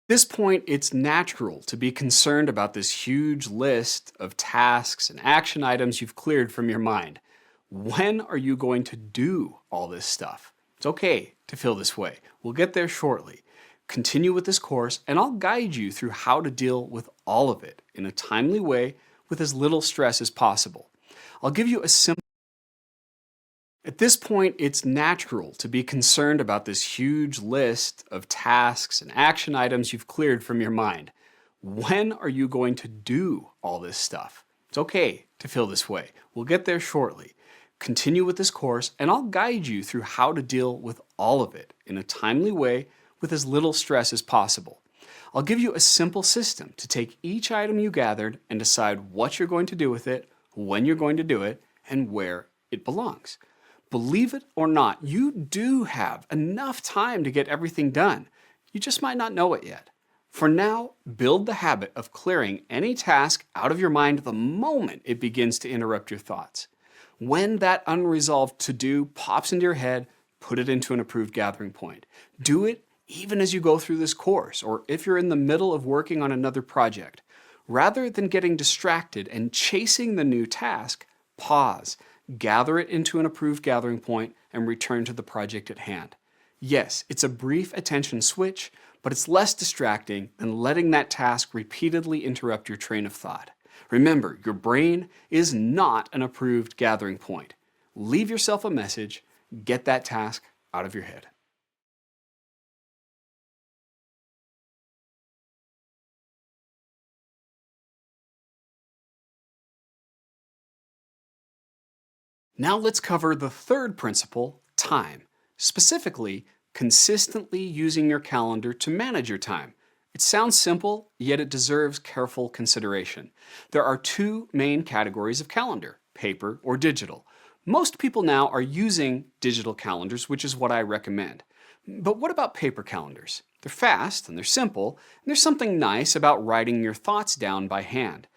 At this point, it's natural to be concerned about this huge list of tasks and action items you've cleared from your mind. When are you going to do all this stuff? It's okay to feel this way. We'll get there shortly. Continue with this course, and I'll guide you through how to deal with all of it in a timely way with as little stress as possible. I'll give you a simple At this point, it's natural to be concerned about this huge list of tasks and action items you've cleared from your mind. When are you going to do all this stuff? It's okay to feel this way. We'll get there shortly. Continue with this course, and I'll guide you through how to deal with all of it in a timely way with as little stress as possible. I'll give you a simple system to take each item you gathered and decide what you're going to do with it, when you're going to do it, and where it belongs. Believe it or not, you do have enough time to get everything done. You just might not know it yet. For now, build the habit of clearing any task out of your mind the moment it begins to interrupt your thoughts. When that unresolved to-do pops into your head, put it into an approved gathering point. Do it even as you go through this course, or if you're in the middle of working on another project. Rather than getting distracted and chasing the new task, pause. Gather it into an approved gathering point and return to the project at hand. Yes, it's a brief attention switch, but it's less distracting than letting that task repeatedly interrupt your train of thought. Remember, your brain is not an approved gathering point. Leave yourself a message, get that task out of your head. Now let's cover the third principle, time. Specifically, consistently using your calendar to manage your time. It sounds simple, yet it deserves careful consideration. There are two main categories of calendar, paper or digital. Most people now are using digital calendars, which is what I recommend. But what about paper calendars? They're fast and they're simple, and there's something nice about writing your thoughts down by hand.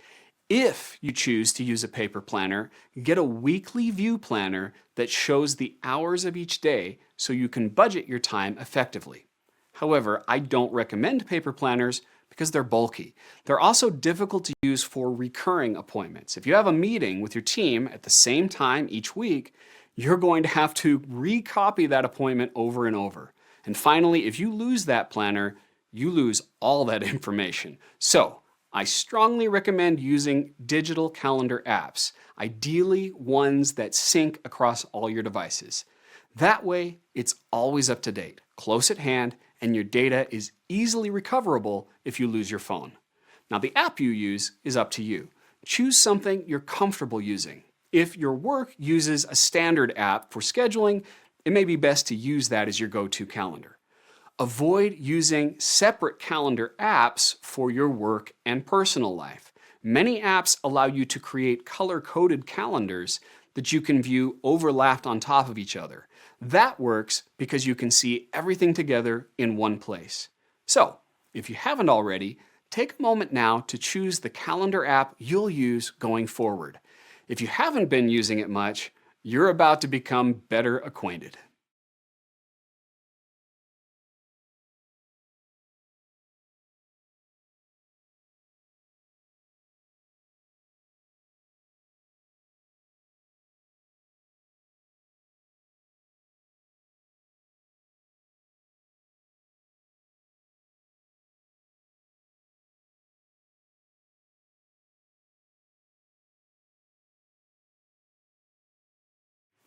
If you choose to use a paper planner, get a weekly view planner that shows the hours of each day so you can budget your time effectively. However, I don't recommend paper planners because they're bulky. They're also difficult to use for recurring appointments. If you have a meeting with your team at the same time each week, you're going to have to recopy that appointment over and over. And finally, if you lose that planner, you lose all that information. So, I strongly recommend using digital calendar apps, ideally ones that sync across all your devices. That way, it's always up to date, close at hand, and your data is easily recoverable if you lose your phone. Now, the app you use is up to you. Choose something you're comfortable using. If your work uses a standard app for scheduling, it may be best to use that as your go-to calendar. Avoid using separate calendar apps for your work and personal life. Many apps allow you to create color-coded calendars that you can view overlapped on top of each other. That works because you can see everything together in one place. So, if you haven't already, take a moment now to choose the calendar app you'll use going forward. If you haven't been using it much, you're about to become better acquainted.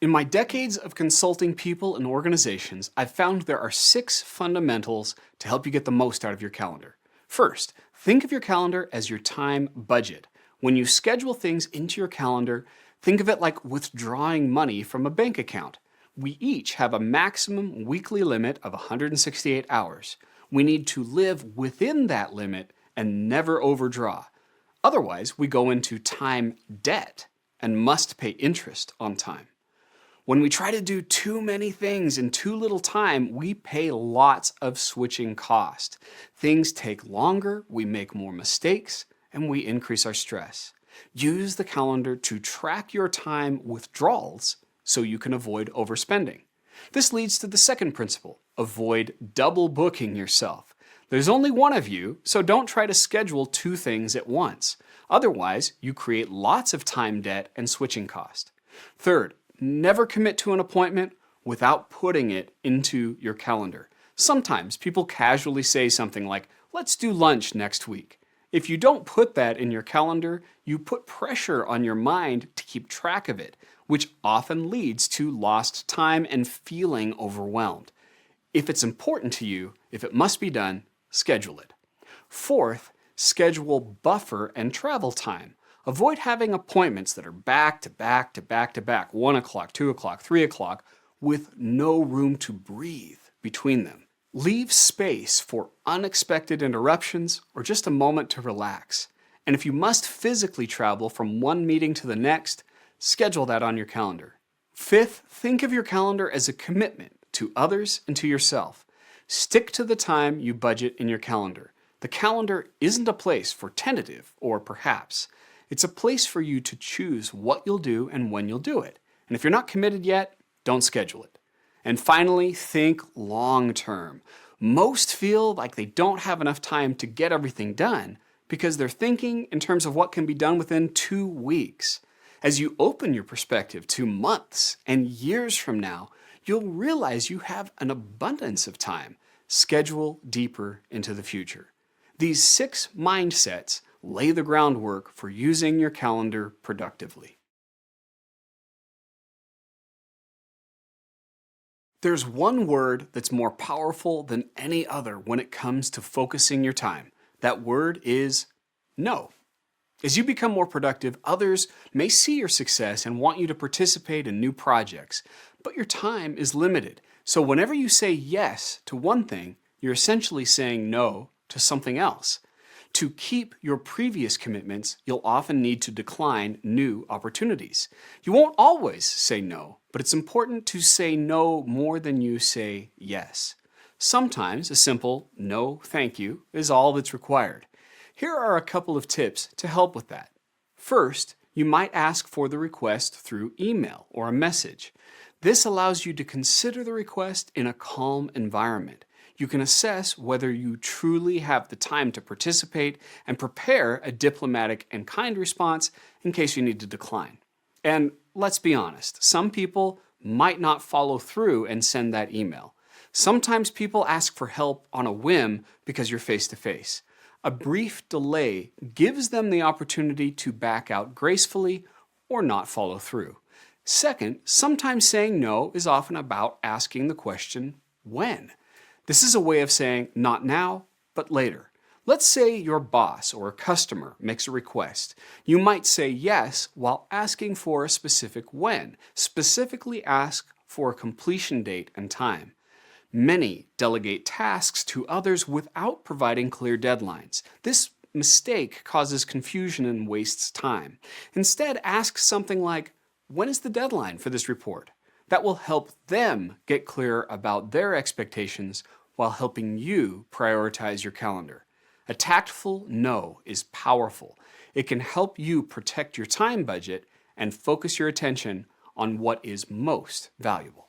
In my decades of consulting people and organizations, I've found there are 6 fundamentals to help you get the most out of your calendar. First, think of your calendar as your time budget. When you schedule things into your calendar, think of it like withdrawing money from a bank account. We each have a maximum weekly limit of 168 hours. We need to live within that limit and never overdraw. Otherwise, we go into time debt and must pay interest on time. When we try to do too many things in too little time, we pay lots of switching cost. Things take longer, we make more mistakes, and we increase our stress. Use the calendar to track your time withdrawals so you can avoid overspending. This leads to the second principle: avoid double booking yourself. There's only one of you, so don't try to schedule two things at once. Otherwise, you create lots of time debt and switching cost. Third, never commit to an appointment without putting it into your calendar. Sometimes people casually say something like, "Let's do lunch next week." If you don't put that in your calendar, you put pressure on your mind to keep track of it, which often leads to lost time and feeling overwhelmed. If it's important to you, if it must be done, schedule it. Fourth, schedule buffer and travel time. Avoid having appointments that are back to back to back to back, 1 o'clock, 2 o'clock, 3 o'clock, with no room to breathe between them. Leave space for unexpected interruptions or just a moment to relax. And if you must physically travel from one meeting to the next, schedule that on your calendar. Fifth, think of your calendar as a commitment to others and to yourself. Stick to the time you budget in your calendar. The calendar isn't a place for tentative or perhaps. It's a place for you to choose what you'll do and when you'll do it. And if you're not committed yet, don't schedule it. And finally, think long term. Most feel like they don't have enough time to get everything done because they're thinking in terms of what can be done within 2 weeks. As you open your perspective to months and years from now, you'll realize you have an abundance of time. Schedule deeper into the future. These 6 mindsets lay the groundwork for using your calendar productively. There's one word that's more powerful than any other when it comes to focusing your time. That word is no. As you become more productive, others may see your success and want you to participate in new projects, but your time is limited. So whenever you say yes to one thing, you're essentially saying no to something else. To keep your previous commitments, you'll often need to decline new opportunities. You won't always say no, but it's important to say no more than you say yes. Sometimes a simple no thank you is all that's required. Here are a couple of tips to help with that. First, you might ask for the request through email or a message. This allows you to consider the request in a calm environment. You can assess whether you truly have the time to participate and prepare a diplomatic and kind response in case you need to decline. And let's be honest, some people might not follow through and send that email. Sometimes people ask for help on a whim because you're face to face. A brief delay gives them the opportunity to back out gracefully or not follow through. Second, sometimes saying no is often about asking the question, when? This is a way of saying not now, but later. Let's say your boss or a customer makes a request. You might say yes while asking for a specific when. Specifically ask for a completion date and time. Many delegate tasks to others without providing clear deadlines. This mistake causes confusion and wastes time. Instead, ask something like, when is the deadline for this report? That will help them get clear about their expectations while helping you prioritize your calendar. A tactful no is powerful. It can help you protect your time budget and focus your attention on what is most valuable.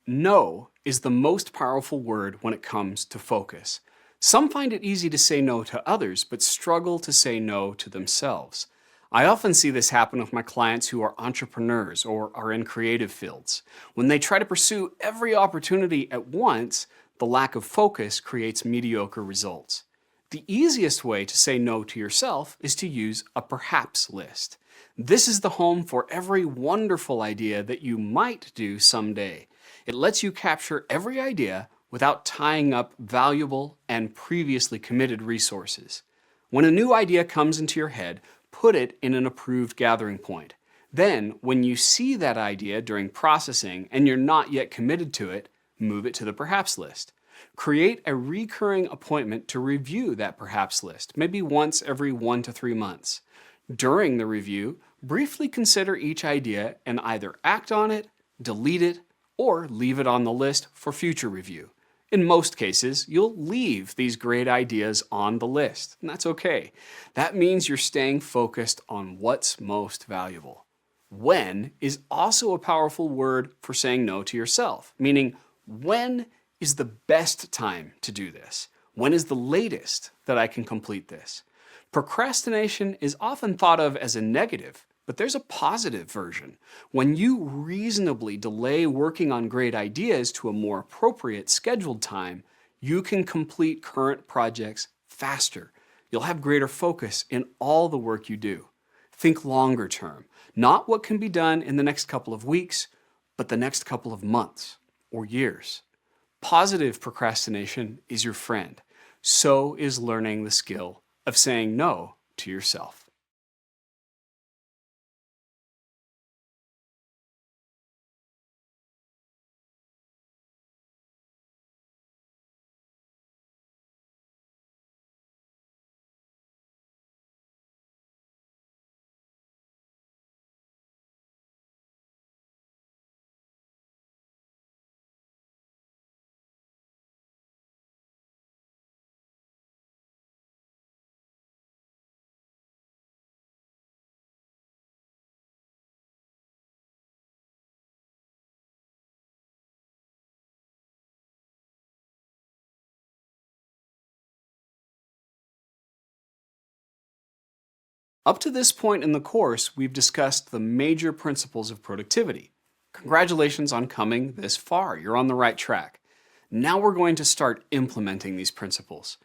No is the most powerful word when it comes to focus. Some find it easy to say no to others, but struggle to say no to themselves. I often see this happen with my clients who are entrepreneurs or are in creative fields. When they try to pursue every opportunity at once, the lack of focus creates mediocre results. The easiest way to say no to yourself is to use a perhaps list. This is the home for every wonderful idea that you might do someday. It lets you capture every idea without tying up valuable and previously committed resources. When a new idea comes into your head, put it in an approved gathering point. Then, when you see that idea during processing and you're not yet committed to it, move it to the perhaps list. Create a recurring appointment to review that perhaps list, maybe once every 1 to 3 months. During the review, briefly consider each idea and either act on it, delete it, or leave it on the list for future review. In most cases, you'll leave these great ideas on the list, and that's okay. That means you're staying focused on what's most valuable. When is also a powerful word for saying no to yourself, meaning when is the best time to do this? When is the latest that I can complete this? Procrastination is often thought of as a negative, but there's a positive version. When you reasonably delay working on great ideas to a more appropriate scheduled time, you can complete current projects faster. You'll have greater focus in all the work you do. Think longer term, not what can be done in the next couple of weeks, but the next couple of months or years. Positive procrastination is your friend. So is learning the skill of saying no to yourself. Up to this point in the course, we've discussed the major principles of productivity. Congratulations on coming this far. You're on the right track. Now we're going to start implementing these principles.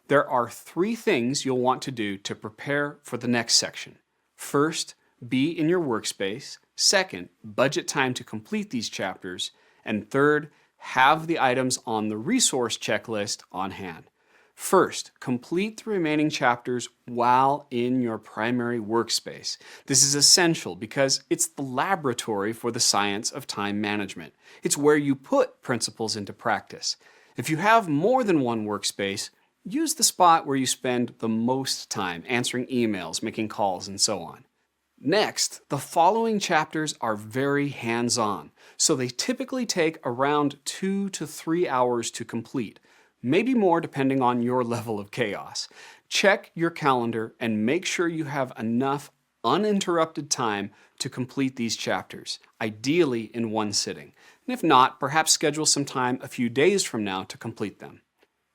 There are 3 things you'll want to do to prepare for the next section. First, be in your workspace. Second, budget time to complete these chapters. And third, have the items on the resource checklist on hand. First, complete the remaining chapters while in your primary workspace. This is essential because it's the laboratory for the science of time management. It's where you put principles into practice. If you have more than one workspace, use the spot where you spend the most time answering emails, making calls, and so on. Next, the following chapters are very hands-on, so they typically take around 2 to 3 hours to complete. Maybe more depending on your level of chaos. Check your calendar and make sure you have enough uninterrupted time to complete these chapters, ideally in one sitting. And if not, perhaps schedule some time a few days from now to complete them.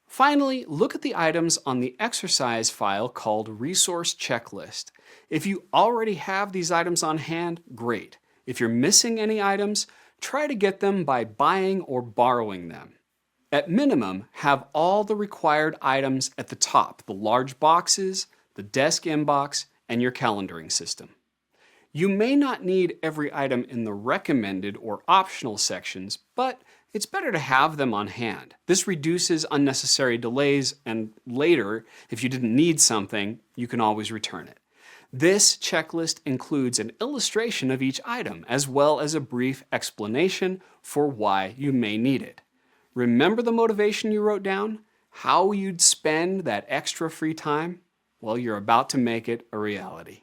Finally, look at the items on the exercise file called Resource Checklist. If you already have these items on hand, great. If you're missing any items, try to get them by buying or borrowing them. At minimum, have all the required items at the top, the large boxes, the desk inbox, and your calendaring system. You may not need every item in the recommended or optional sections, but it's better to have them on hand. This reduces unnecessary delays, and later, if you didn't need something, you can always return it. This checklist includes an illustration of each item, as well as a brief explanation for why you may need it. Remember the motivation you wrote down? How you'd spend that extra free time? Well, you're about to make it a reality.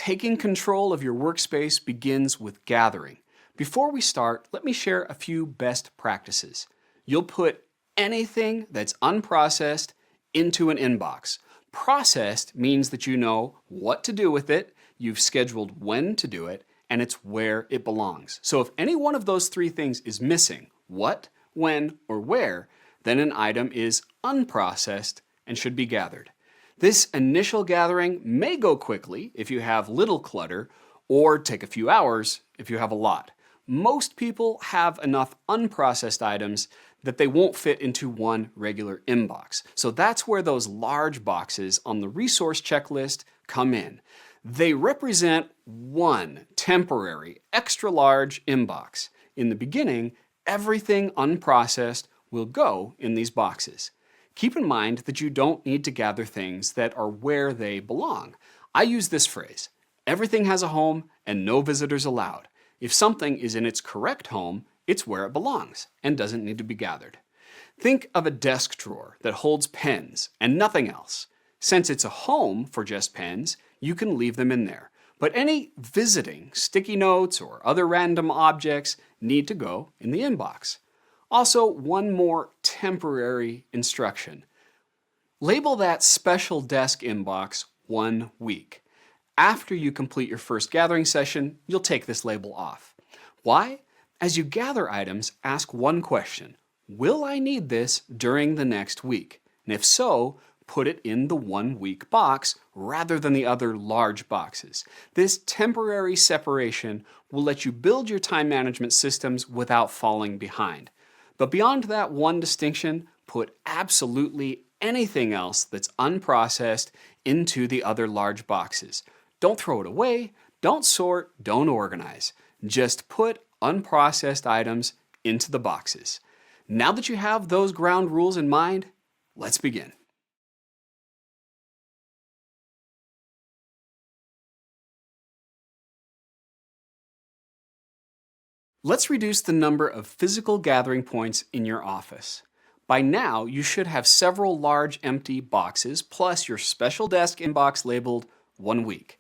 Taking control of your workspace begins with gathering. Before we start, let me share a few best practices. You'll put anything that's unprocessed into an inbox. Processed means that you know what to do with it, you've scheduled when to do it, and it's where it belongs. So if any one of those three things is missing, what, when, or where, then an item is unprocessed and should be gathered. This initial gathering may go quickly if you have little clutter, or take a few hours if you have a lot. Most people have enough unprocessed items that they won't fit into one regular inbox. So that's where those large boxes on the resource checklist come in. They represent one temporary, extra large inbox. In the beginning, everything unprocessed will go in these boxes. Keep in mind that you don't need to gather things that are where they belong. I use this phrase, everything has a home and no visitors allowed. If something is in its correct home, it's where it belongs and doesn't need to be gathered. Think of a desk drawer that holds pens and nothing else. Since it's a home for just pens, you can leave them in there. But any visiting sticky notes or other random objects need to go in the inbox. Also, one more temporary instruction. Label that special desk inbox 1 week. After you complete your first gathering session, you'll take this label off. Why? As you gather items, ask one question. Will I need this during the next week? And if so, put it in the 1 week box rather than the other large boxes. This temporary separation will let you build your time management systems without falling behind. But beyond that one distinction, put absolutely anything else that's unprocessed into the other large boxes. Don't throw it away, don't sort, don't organize. Just put unprocessed items into the boxes. Now that you have those ground rules in mind, let's begin. Let's reduce the number of physical gathering points in your office. By now, you should have several large empty boxes plus your special desk inbox labeled 1 week.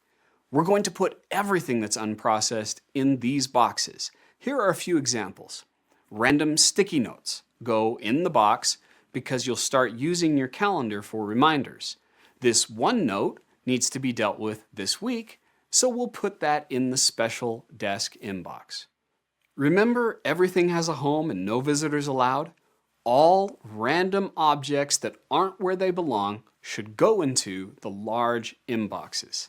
We're going to put everything that's unprocessed in these boxes. Here are a few examples. Random sticky notes go in the box because you'll start using your calendar for reminders. This one note needs to be dealt with this week, so we'll put that in the special desk inbox. Remember, everything has a home and no visitors allowed? All random objects that aren't where they belong should go into the large inboxes.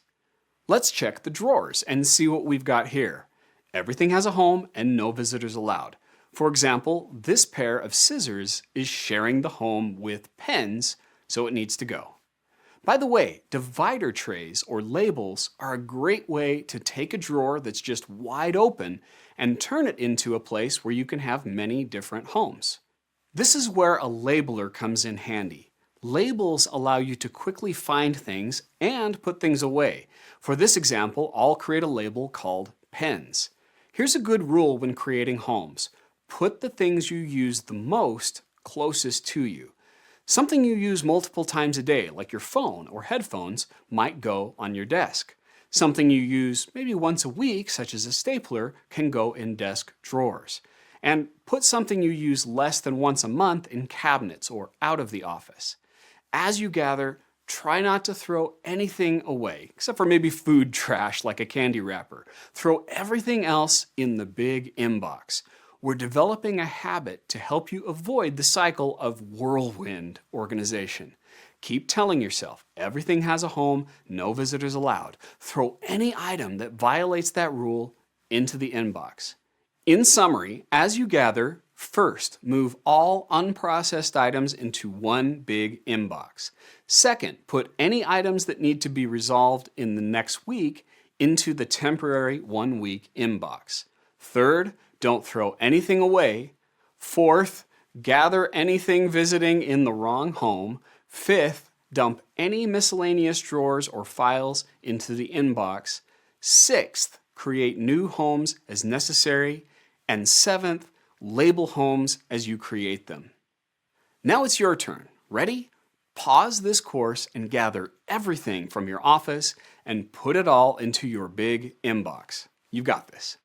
Let's check the drawers and see what we've got here. Everything has a home and no visitors allowed. For example, this pair of scissors is sharing the home with pens, so it needs to go. By the way, divider trays or labels are a great way to take a drawer that's just wide open and turn it into a place where you can have many different homes. This is where a labeler comes in handy. Labels allow you to quickly find things and put things away. For this example, I'll create a label called pens. Here's a good rule when creating homes. Put the things you use the most closest to you. Something you use multiple times a day, like your phone or headphones, might go on your desk. Something you use maybe once a week, such as a stapler, can go in desk drawers. And put something you use less than once a month in cabinets or out of the office. As you gather, try not to throw anything away, except for maybe food trash like a candy wrapper. Throw everything else in the big inbox. We're developing a habit to help you avoid the cycle of whirlwind organization. Keep telling yourself, everything has a home, no visitors allowed. Throw any item that violates that rule into the inbox. In summary, as you gather, first, move all unprocessed items into one big inbox. Second, put any items that need to be resolved in the next week into the temporary 1 week inbox. Third, don't throw anything away. Fourth, gather anything visiting in the wrong home. Fifth, dump any miscellaneous drawers or files into the inbox. Sixth, create new homes as necessary. And seventh, label homes as you create them. Now it's your turn. Ready? Pause this course and gather everything from your office and put it all into your big inbox. You've got this.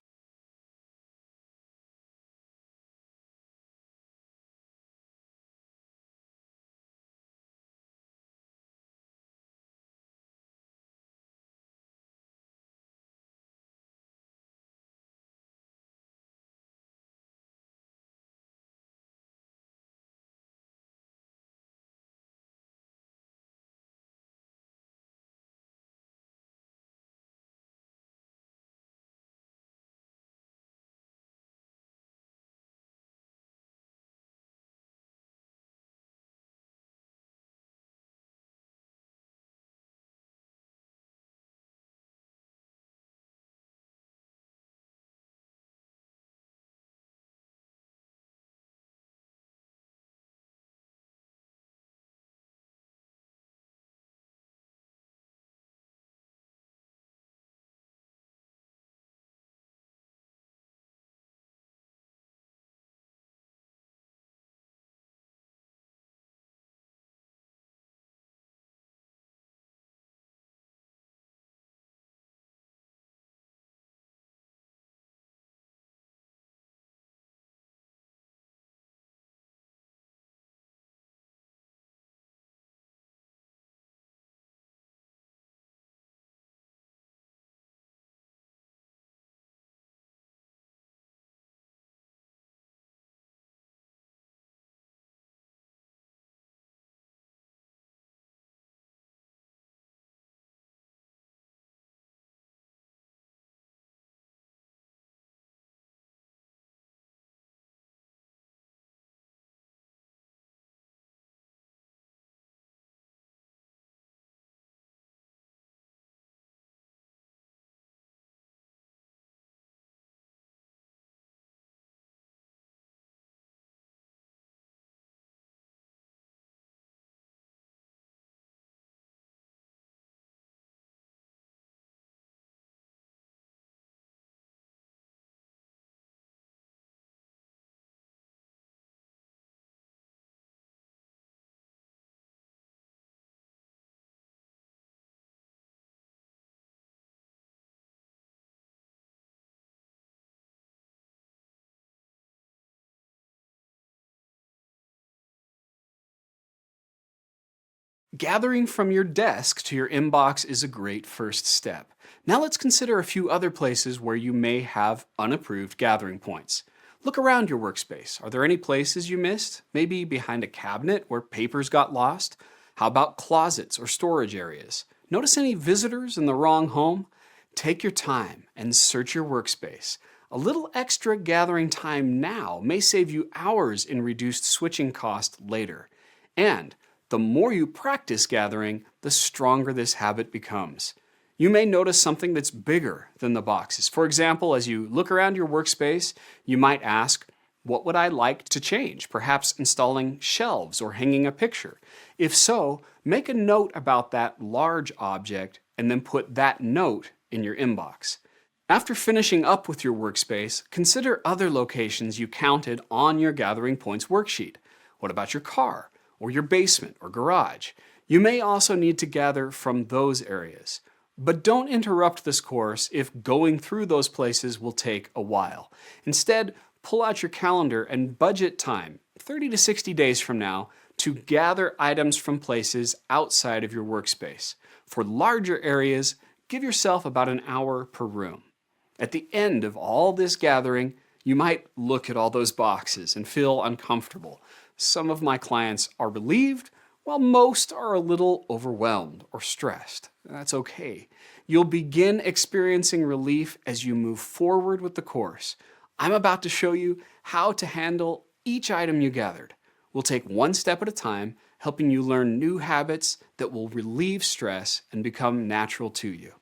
Gathering from your desk to your inbox is a great first step. Now let's consider a few other places where you may have unapproved gathering points. Look around your workspace. Are there any places you missed? Maybe behind a cabinet where papers got lost? How about closets or storage areas? Notice any visitors in the wrong home? Take your time and search your workspace. A little extra gathering time now may save you hours in reduced switching cost later. And the more you practice gathering, the stronger this habit becomes. You may notice something that's bigger than the boxes. For example, as you look around your workspace, you might ask, what would I like to change? Perhaps installing shelves or hanging a picture. If so, make a note about that large object and then put that note in your inbox. After finishing up with your workspace, consider other locations you counted on your Gathering Points worksheet. What about your car, or your basement or garage? You may also need to gather from those areas. But don't interrupt this course if going through those places will take a while. Instead, pull out your calendar and budget time, 30 to 60 days from now, to gather items from places outside of your workspace. For larger areas, give yourself about an hour per room. At the end of all this gathering, you might look at all those boxes and feel uncomfortable. Some of my clients are relieved, while most are a little overwhelmed or stressed. That's okay. You'll begin experiencing relief as you move forward with the course. I'm about to show you how to handle each item you gathered. We'll take one step at a time, helping you learn new habits that will relieve stress and become natural to you.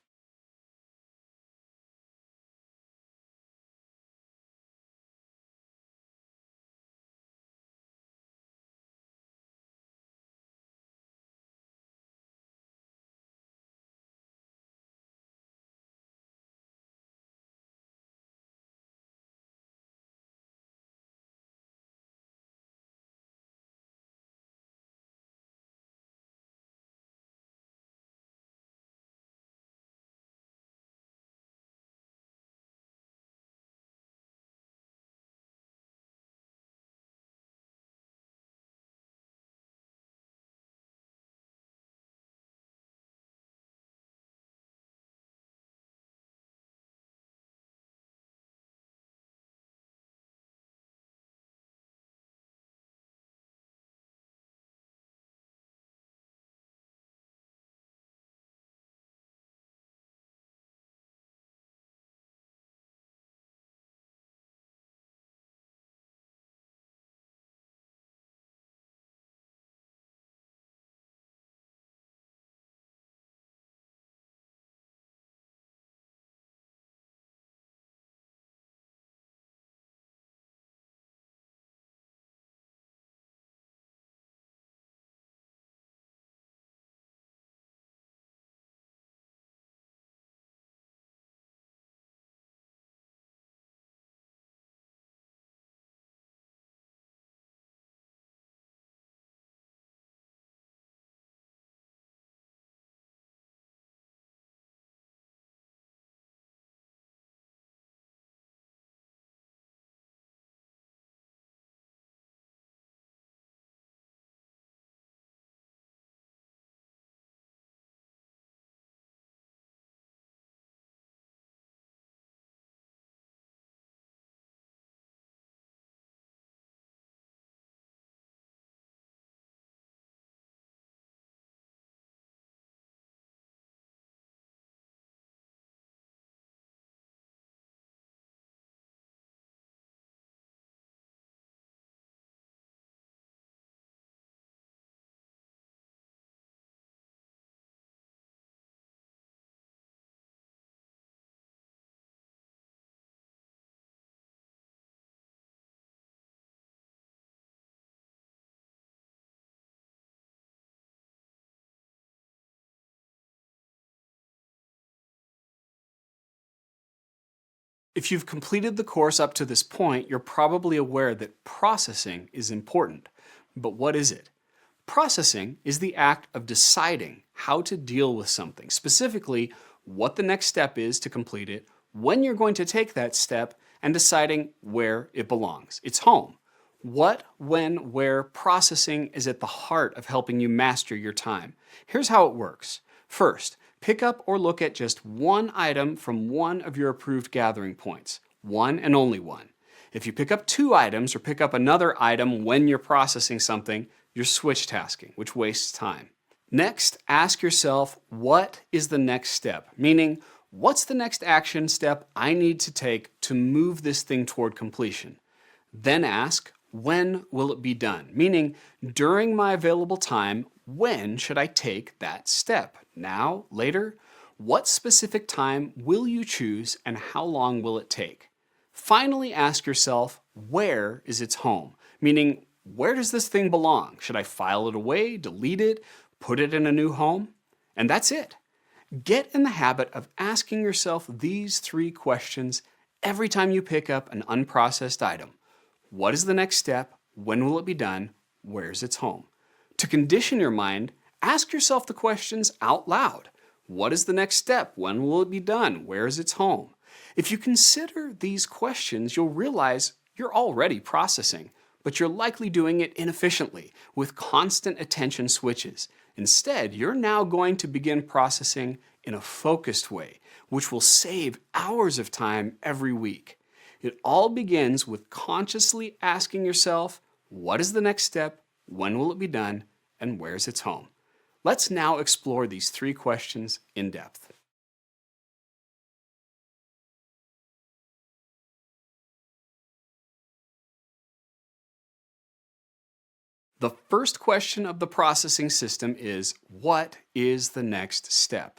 If you've completed the course up to this point, you're probably aware that processing is important. But what is it? Processing is the act of deciding how to deal with something, specifically what the next step is to complete it, when you're going to take that step, and deciding where it belongs. It's home. What, when, where processing is at the heart of helping you master your time. Here's how it works. First, pick up or look at just one item from one of your approved gathering points. One and only one. If you pick up two items or pick up another item when you're processing something, you're switch tasking, which wastes time. Next, ask yourself, what is the next step? Meaning, what's the next action step I need to take to move this thing toward completion? Then ask, when will it be done? Meaning, during my available time, when should I take that step? Now? Later? What specific time will you choose and how long will it take? Finally, ask yourself, where is its home? Meaning, where does this thing belong? Should I file it away, delete it, put it in a new home? And that's it. Get in the habit of asking yourself these three questions every time you pick up an unprocessed item. What is the next step? When will it be done? Where's its home? To condition your mind, ask yourself the questions out loud. What is the next step? When will it be done? Where is its home? If you consider these questions, you'll realize you're already processing, but you're likely doing it inefficiently with constant attention switches. Instead, you're now going to begin processing in a focused way, which will save hours of time every week. It all begins with consciously asking yourself, what is the next step? When will it be done? And where's its home? Let's now explore these three questions in depth. The first question of the processing system is, what is the next step?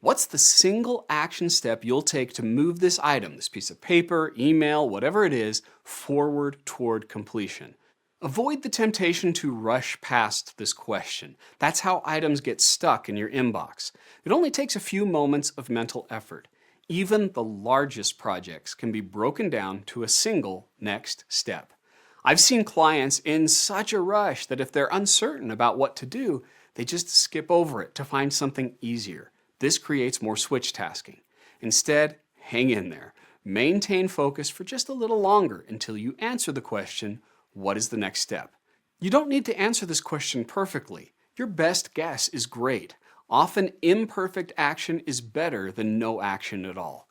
What's the single action step you'll take to move this item, this piece of paper, email, whatever it is, forward toward completion? Avoid the temptation to rush past this question. That's how items get stuck in your inbox. It only takes a few moments of mental effort. Even the largest projects can be broken down to a single next step. I've seen clients in such a rush that if they're uncertain about what to do, they just skip over it to find something easier. This creates more switch tasking. Instead, hang in there. Maintain focus for just a little longer until you answer the question, what is the next step? You don't need to answer this question perfectly. Your best guess is great. Often imperfect action is better than no action at all.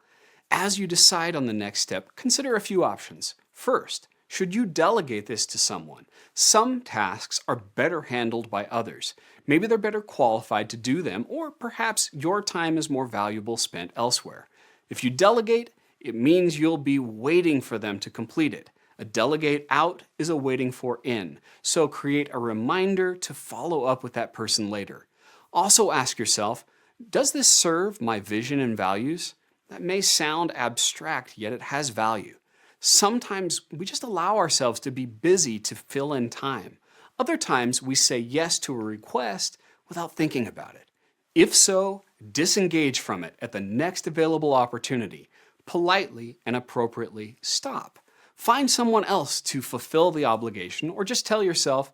As you decide on the next step, consider a few options. First, should you delegate this to someone? Some tasks are better handled by others. Maybe they're better qualified to do them, or perhaps your time is more valuable spent elsewhere. If you delegate, it means you'll be waiting for them to complete it. A delegate out is a waiting for in, so create a reminder to follow up with that person later. Also ask yourself, does this serve my vision and values? That may sound abstract, yet it has value. Sometimes we just allow ourselves to be busy to fill in time. Other times we say yes to a request without thinking about it. If so, disengage from it at the next available opportunity. Politely and appropriately stop. Find someone else to fulfill the obligation, or just tell yourself,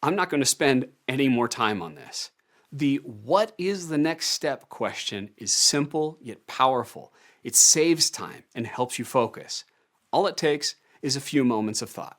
I'm not going to spend any more time on this. The what is the next step question is simple yet powerful. It saves time and helps you focus. All it takes is a few moments of thought.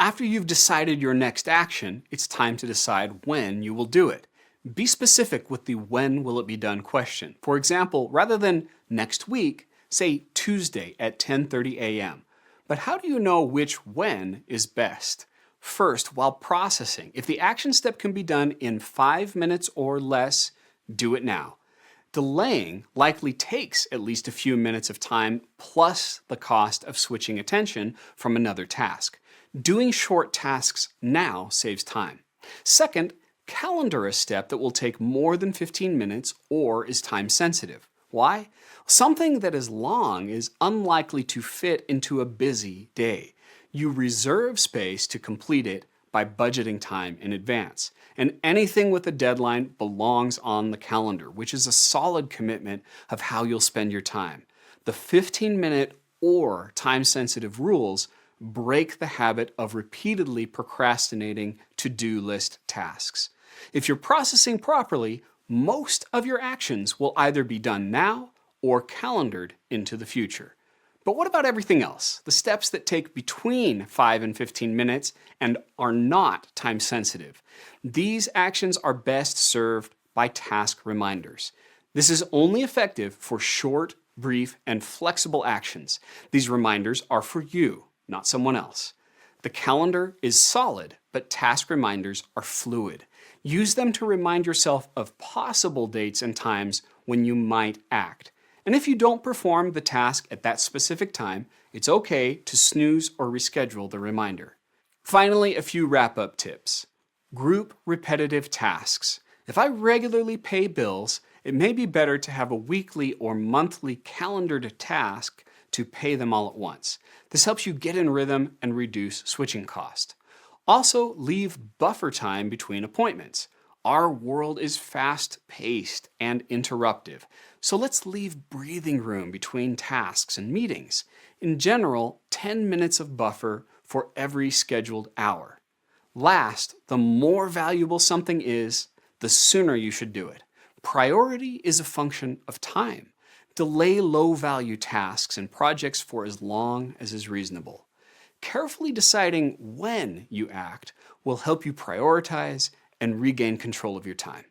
After you've decided your next action, it's time to decide when you will do it. Be specific with the when will it be done question. For example, rather than next week, say Tuesday at 10:30 a.m. But how do you know which when is best? First, while processing, if the action step can be done in 5 minutes or less, do it now. Delaying likely takes at least a few minutes of time plus the cost of switching attention from another task. Doing short tasks now saves time. Second, calendar a step that will take more than 15 minutes or is time sensitive. Why? Something that is long is unlikely to fit into a busy day. You reserve space to complete it by budgeting time in advance. And anything with a deadline belongs on the calendar, which is a solid commitment of how you'll spend your time. The 15-minute or time-sensitive rules break the habit of repeatedly procrastinating to-do list tasks. If you're processing properly, most of your actions will either be done now or calendared into the future. But what about everything else? The steps that take between 5 and 15 minutes and are not time sensitive. These actions are best served by task reminders. This is only effective for short, brief, and flexible actions. These reminders are for you, not someone else. The calendar is solid, but task reminders are fluid. Use them to remind yourself of possible dates and times when you might act. And if you don't perform the task at that specific time, it's okay to snooze or reschedule the reminder. Finally, a few wrap-up tips. Group repetitive tasks. If I regularly pay bills, it may be better to have a weekly or monthly calendared task to pay them all at once. This helps you get in rhythm and reduce switching cost. Also, leave buffer time between appointments. Our world is fast-paced and interruptive, so let's leave breathing room between tasks and meetings. In general, 10 minutes of buffer for every scheduled hour. Last, the more valuable something is, the sooner you should do it. Priority is a function of time. Delay low-value tasks and projects for as long as is reasonable. Carefully deciding when you act will help you prioritize and regain control of your time.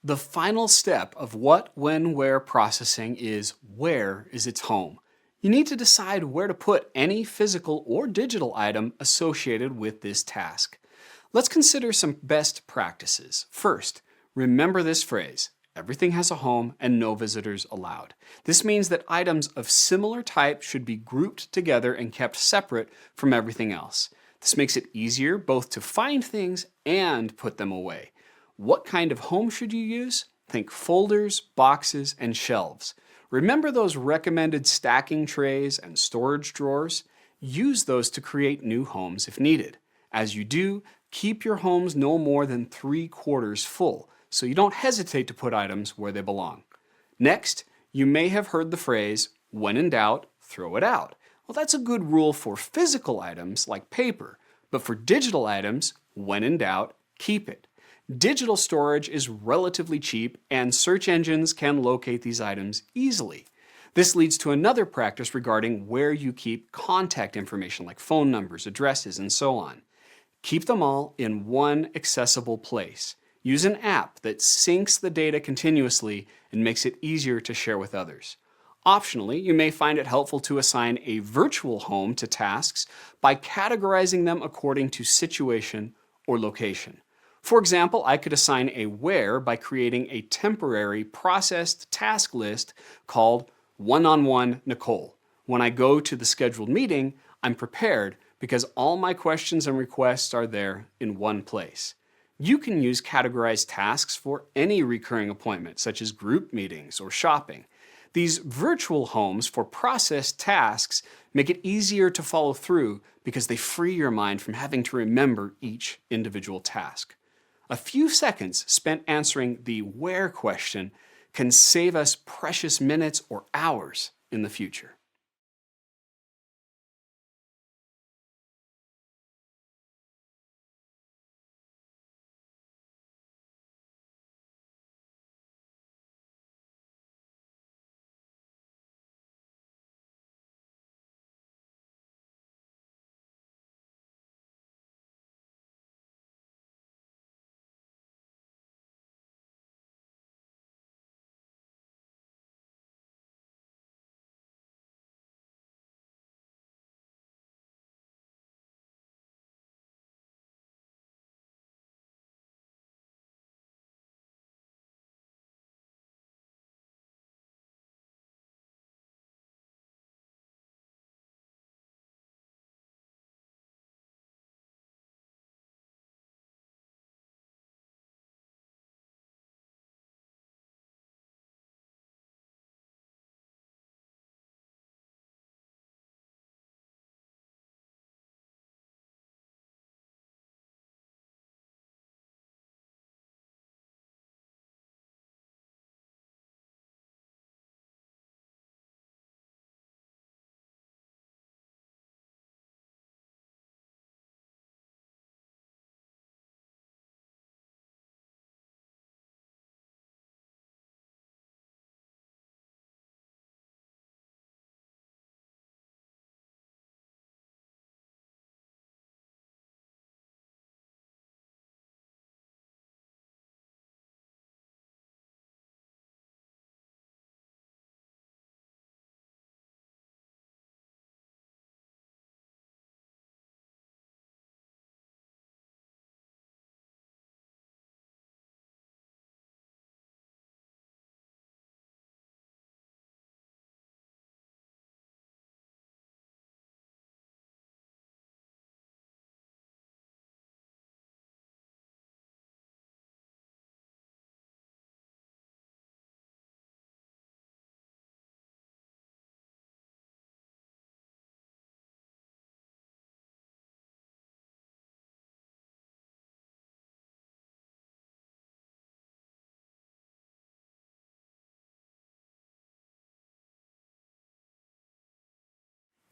The final step of what, when, where processing is where is its home. You need to decide where to put any physical or digital item associated with this task. Let's consider some best practices. First, remember this phrase: everything has a home and no visitors allowed. This means that items of similar type should be grouped together and kept separate from everything else. This makes it easier both to find things and put them away. What kind of home should you use? Think folders, boxes, and shelves. Remember those recommended stacking trays and storage drawers? Use those to create new homes if needed. As you do, keep your homes no more than 3/4 full, so you don't hesitate to put items where they belong. Next, you may have heard the phrase, when in doubt, throw it out. Well, that's a good rule for physical items like paper, but for digital items, when in doubt, keep it. Digital storage is relatively cheap, and search engines can locate these items easily. This leads to another practice regarding where you keep contact information like phone numbers, addresses, and so on. Keep them all in one accessible place. Use an app that syncs the data continuously and makes it easier to share with others. Optionally, you may find it helpful to assign a virtual home to tasks by categorizing them according to situation or location. For example, I could assign a where by creating a temporary processed task list called One-on-One Nicole. When I go to the scheduled meeting, I'm prepared because all my questions and requests are there in one place. You can use categorized tasks for any recurring appointment, such as group meetings or shopping. These virtual homes for processed tasks make it easier to follow through because they free your mind from having to remember each individual task. A few seconds spent answering the where question can save us precious minutes or hours in the future.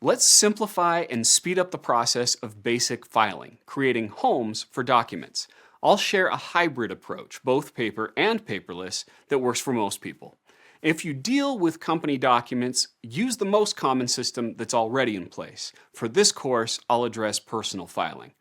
Let's simplify and speed up the process of basic filing, creating homes for documents. I'll share a hybrid approach, both paper and paperless, that works for most people. If you deal with company documents, use the most common system that's already in place. For this course, I'll address personal filing.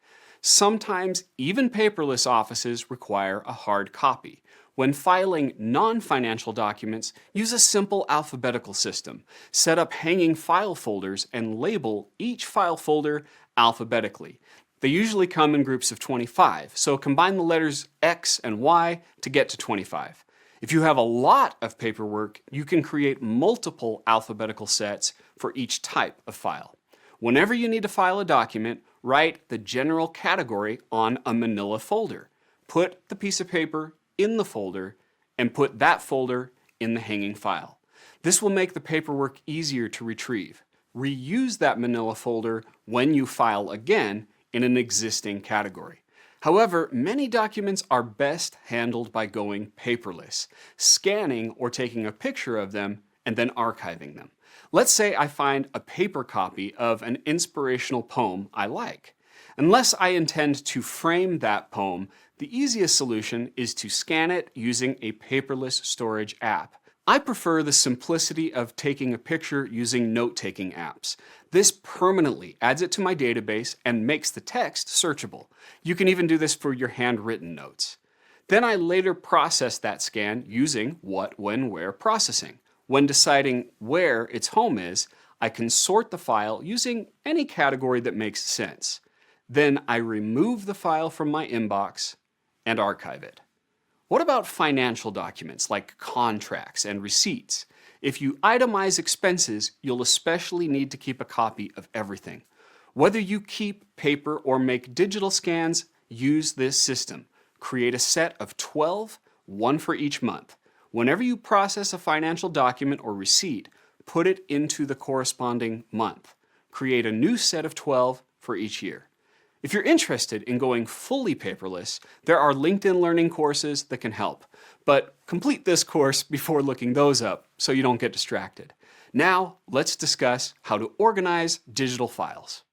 Sometimes even paperless offices require a hard copy. When filing non-financial documents, use a simple alphabetical system. Set up hanging file folders and label each file folder alphabetically. They usually come in groups of 25, so combine the letters X and Y to get to 25. If you have a lot of paperwork, you can create multiple alphabetical sets for each type of file. Whenever you need to file a document, write the general category on a manila folder. Put the piece of paper in the folder and put that folder in the hanging file. This will make the paperwork easier to retrieve. Reuse that manila folder when you file again in an existing category. However, many documents are best handled by going paperless, scanning or taking a picture of them and then archiving them. Let's say I find a paper copy of an inspirational poem I like. Unless I intend to frame that poem, the easiest solution is to scan it using a paperless storage app. I prefer the simplicity of taking a picture using note-taking apps. This permanently adds it to my database and makes the text searchable. You can even do this for your handwritten notes. Then I later process that scan using what, when, where processing. When deciding where its home is, I can sort the file using any category that makes sense. Then I remove the file from my inbox and archive it. What about financial documents like contracts and receipts? If you itemize expenses, you'll especially need to keep a copy of everything. Whether you keep paper or make digital scans, use this system. Create a set of 12, one for each month. Whenever you process a financial document or receipt, put it into the corresponding month. Create a new set of 12 for each year. If you're interested in going fully paperless, there are LinkedIn Learning courses that can help. But complete this course before looking those up so you don't get distracted. Now, let's discuss how to organize digital files.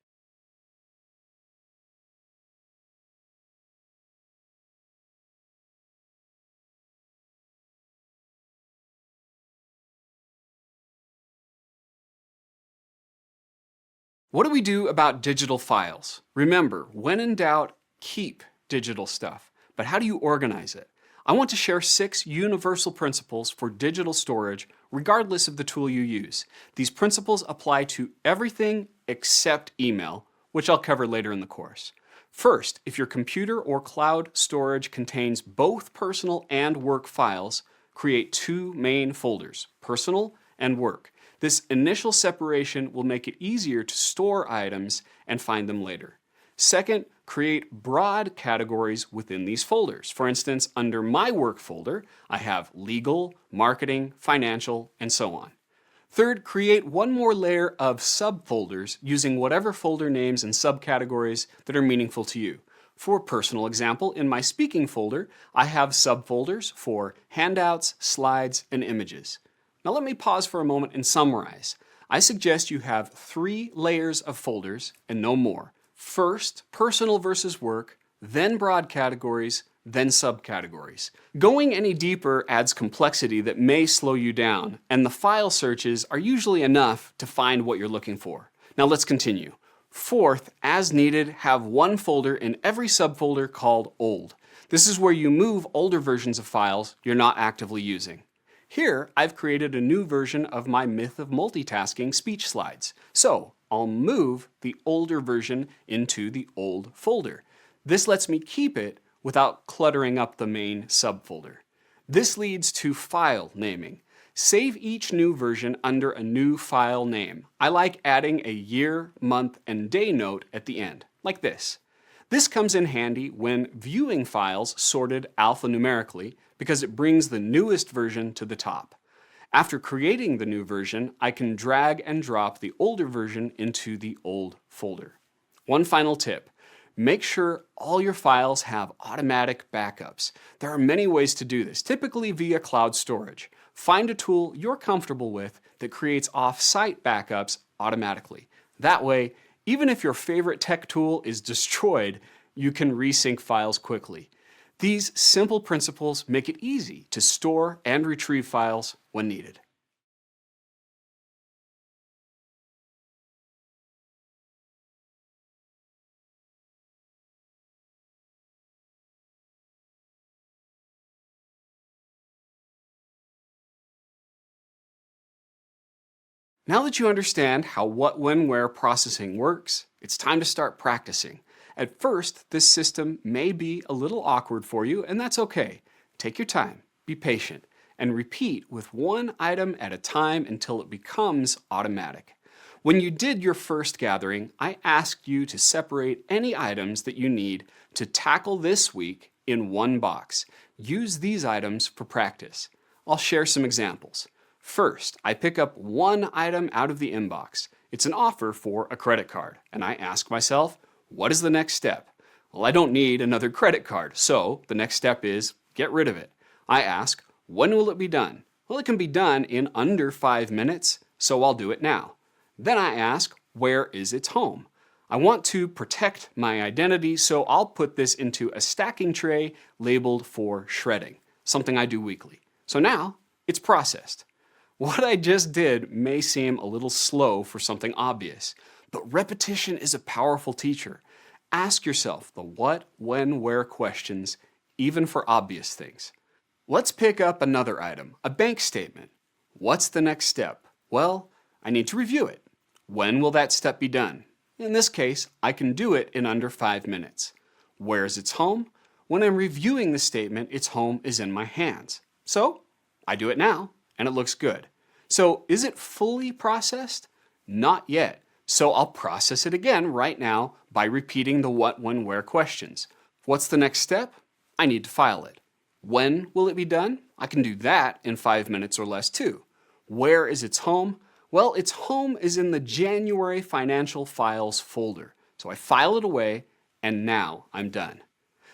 What do we do about digital files? Remember, when in doubt, keep digital stuff. But how do you organize it? I want to share 6 universal principles for digital storage, regardless of the tool you use. These principles apply to everything except email, which I'll cover later in the course. First, if your computer or cloud storage contains both personal and work files, create 2 main folders, personal and work. This initial separation will make it easier to store items and find them later. Second, create broad categories within these folders. For instance, under my work folder, I have legal, marketing, financial, and so on. Third, create one more layer of subfolders using whatever folder names and subcategories that are meaningful to you. For personal example, in my speaking folder, I have subfolders for handouts, slides, and images. Now let me pause for a moment and summarize. I suggest you have 3 layers of folders and no more. First, personal versus work, then broad categories, then subcategories. Going any deeper adds complexity that may slow you down, and the file searches are usually enough to find what you're looking for. Now let's continue. Fourth, as needed, have one folder in every subfolder called Old. This is where you move older versions of files you're not actively using. Here, I've created a new version of my Myth of Multitasking speech slides. So, I'll move the older version into the old folder. This lets me keep it without cluttering up the main subfolder. This leads to file naming. Save each new version under a new file name. I like adding a year, month, and day note at the end, like this. This comes in handy when viewing files sorted alphanumerically because it brings the newest version to the top. After creating the new version, I can drag and drop the older version into the old folder. One final tip. Make sure all your files have automatic backups. There are many ways to do this, typically via cloud storage. Find a tool you're comfortable with that creates off-site backups automatically. That way, even if your favorite tech tool is destroyed, you can resync files quickly. These simple principles make it easy to store and retrieve files when needed. Now that you understand how what, when, where processing works, it's time to start practicing. At first, this system may be a little awkward for you, and that's okay. Take your time, be patient, and repeat with one item at a time until it becomes automatic. When you did your first gathering, I asked you to separate any items that you need to tackle this week in one box. Use these items for practice. I'll share some examples. First, I pick up one item out of the inbox. It's an offer for a credit card, and I ask myself, what is the next step? Well, I don't need another credit card, so the next step is get rid of it. I ask, when will it be done? Well, it can be done in under 5 minutes, so I'll do it now. Then I ask, where is its home? I want to protect my identity, so I'll put this into a stacking tray labeled for shredding, something I do weekly. So now it's processed. What I just did may seem a little slow for something obvious, but repetition is a powerful teacher. Ask yourself the what, when, where questions, even for obvious things. Let's pick up another item, a bank statement. What's the next step? Well, I need to review it. When will that step be done? In this case, I can do it in under 5 minutes. Where is its home? When I'm reviewing the statement, its home is in my hands. So, I do it now, and it looks good. So is it fully processed? Not yet. So I'll process it again right now by repeating the what, when, where questions. What's the next step? I need to file it. When will it be done? I can do that in 5 minutes or less too. Where is its home? Well, its home is in the January Financial Files folder. So I file it away, and now I'm done.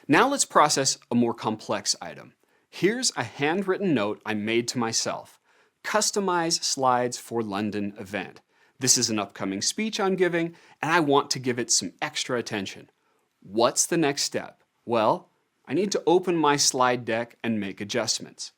Now let's process a more complex item. Here's a handwritten note I made to myself. Customize slides for London event. This is an upcoming speech I'm giving, and I want to give it some extra attention. What's the next step? Well, I need to open my slide deck and make adjustments.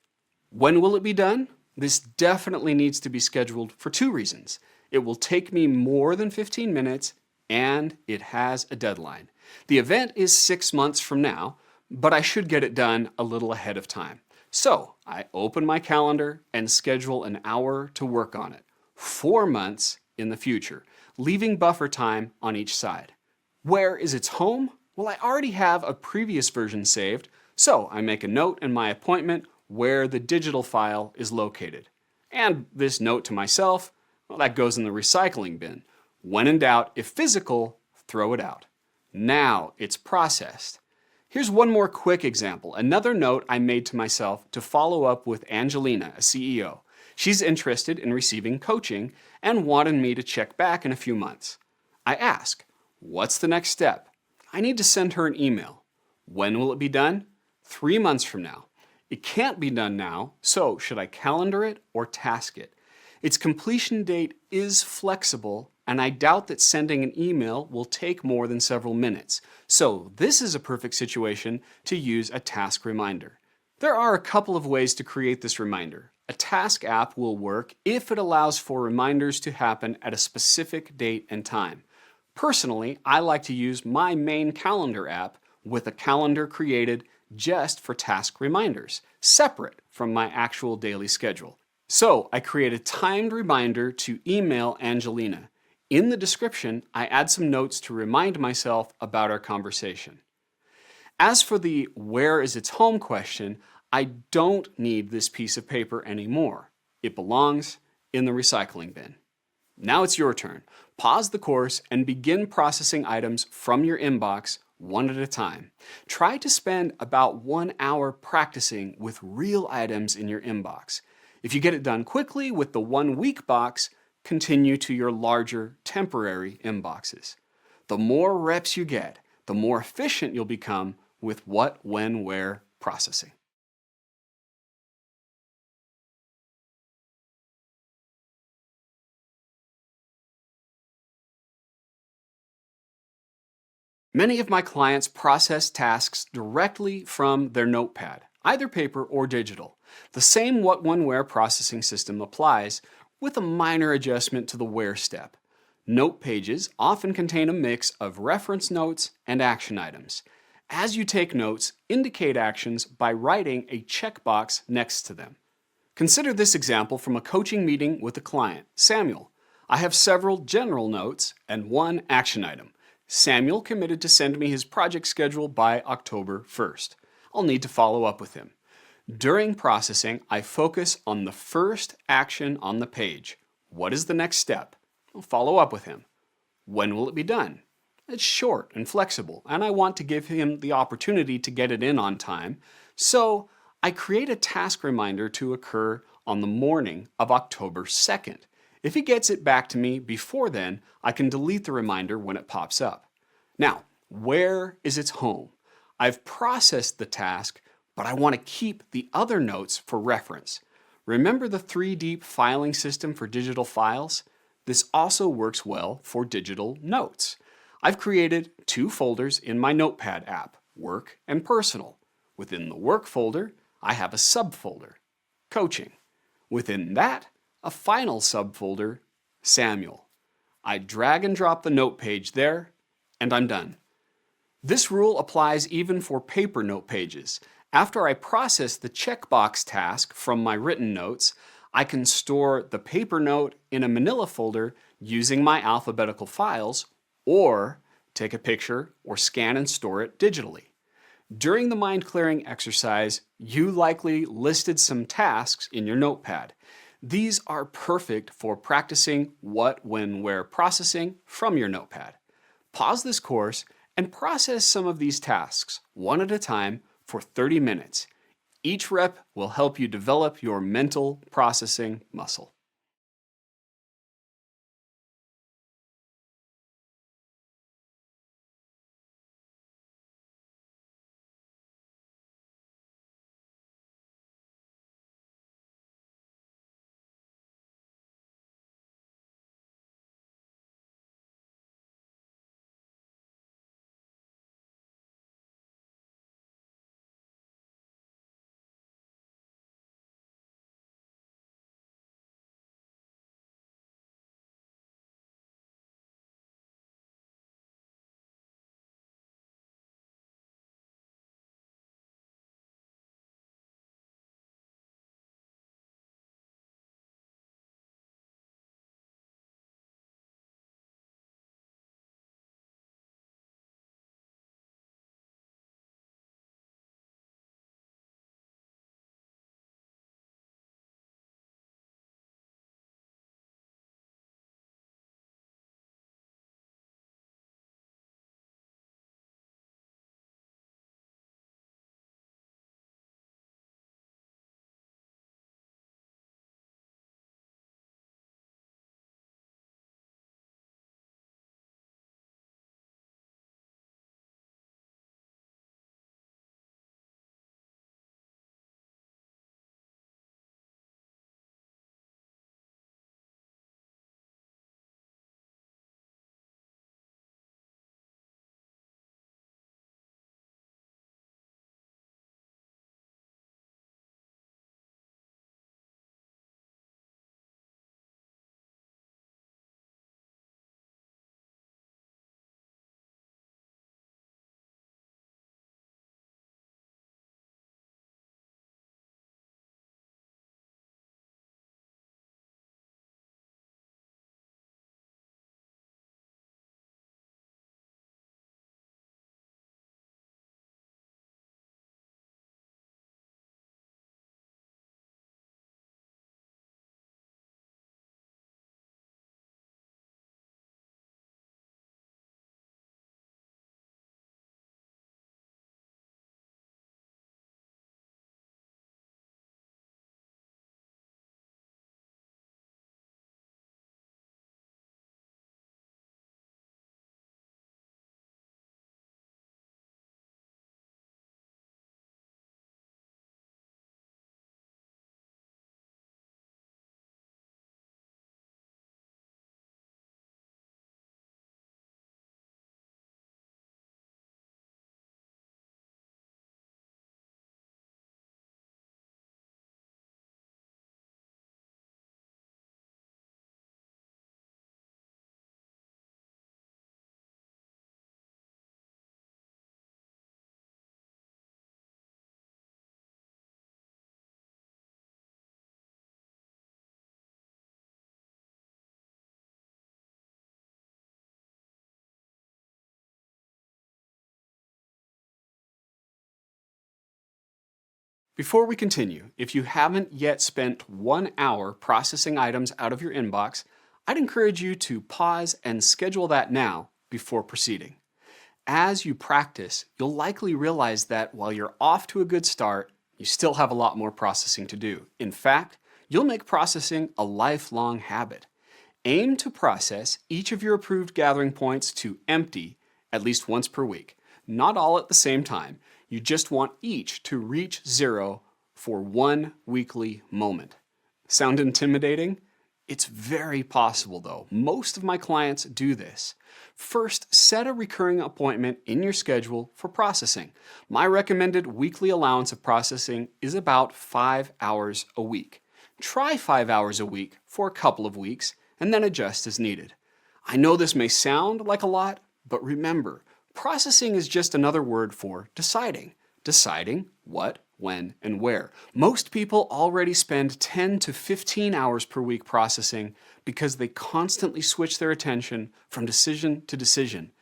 When will it be done? This definitely needs to be scheduled for 2 reasons. It will take me more than 15 minutes, and it has a deadline. The event is 6 months from now, but I should get it done a little ahead of time. So I open my calendar and schedule an hour to work on it. 4 months in the future, leaving buffer time on each side. Where is its home? Well, I already have a previous version saved, so I make a note in my appointment where the digital file is located. And this note to myself, well, that goes in the recycling bin. When in doubt, if physical, throw it out. Now it's processed. Here's one more quick example, another note I made to myself to follow up with Angelina, a CEO. She's interested in receiving coaching and wanted me to check back in a few months. I ask, what's the next step? I need to send her an email. When will it be done? 3 months from now. It can't be done now, so should I calendar it or task it? Its completion date is flexible, and I doubt that sending an email will take more than several minutes. So this is a perfect situation to use a task reminder. There are a couple of ways to create this reminder. A task app will work if it allows for reminders to happen at a specific date and time. Personally, I like to use my main calendar app with a calendar created just for task reminders, separate from my actual daily schedule. So I create a timed reminder to email Angelina. In the description, I add some notes to remind myself about our conversation. As for the where is its home question, I don't need this piece of paper anymore. It belongs in the recycling bin. Now it's your turn. Pause the course and begin processing items from your inbox one at a time. Try to spend about 1 hour practicing with real items in your inbox. If you get it done quickly with the 1 week box, continue to your larger temporary inboxes. The more reps you get, the more efficient you'll become with what, when, where processing. Many of my clients process tasks directly from their notepad, either paper or digital. The same What When Where processing system applies, with a minor adjustment to the where step. Note pages often contain a mix of reference notes and action items. As you take notes, indicate actions by writing a checkbox next to them. Consider this example from a coaching meeting with a client, Samuel. I have several general notes and one action item. Samuel committed to send me his project schedule by October 1st. I'll need to follow up with him. During processing, I focus on the first action on the page. What is the next step? I'll follow up with him. When will it be done? It's short and flexible, and I want to give him the opportunity to get it in on time, so I create a task reminder to occur on the morning of October 2nd. If he gets it back to me before then, I can delete the reminder when it pops up. Now, where is its home? I've processed the task, but I want to keep the other notes for reference. Remember the 3D filing system for digital files? This also works well for digital notes. I've created two folders in my Notepad app, Work and Personal. Within the Work folder, I have a subfolder, Coaching. Within that, a final subfolder, Samuel. I drag and drop the note page there, and I'm done. This rule applies even for paper note pages. After I process the checkbox task from my written notes, I can store the paper note in a manila folder using my alphabetical files, or take a picture or scan and store it digitally. During the mind clearing exercise, you likely listed some tasks in your notepad. These are perfect for practicing what, when, where processing from your notepad. Pause this course and process some of these tasks, one at a time, for 30 minutes. Each rep will help you develop your mental processing muscle. Before we continue, if you haven't yet spent 1 hour processing items out of your inbox, I'd encourage you to pause and schedule that now before proceeding. As you practice, you'll likely realize that while you're off to a good start, you still have a lot more processing to do. In fact, you'll make processing a lifelong habit. Aim to process each of your approved gathering points to empty at least once per week. Not all at the same time. You just want each to reach 0 for one weekly moment. Sound intimidating? It's very possible though. Most of my clients do this. First, set a recurring appointment in your schedule for processing. My recommended weekly allowance of processing is about 5 hours a week. Try 5 hours a week for a couple of weeks and then adjust as needed. I know this may sound like a lot, but remember, processing is just another word for deciding. Deciding what, when, and where. Most people already spend 10 to 15 hours per week processing because they constantly switch their attention from decision to decision.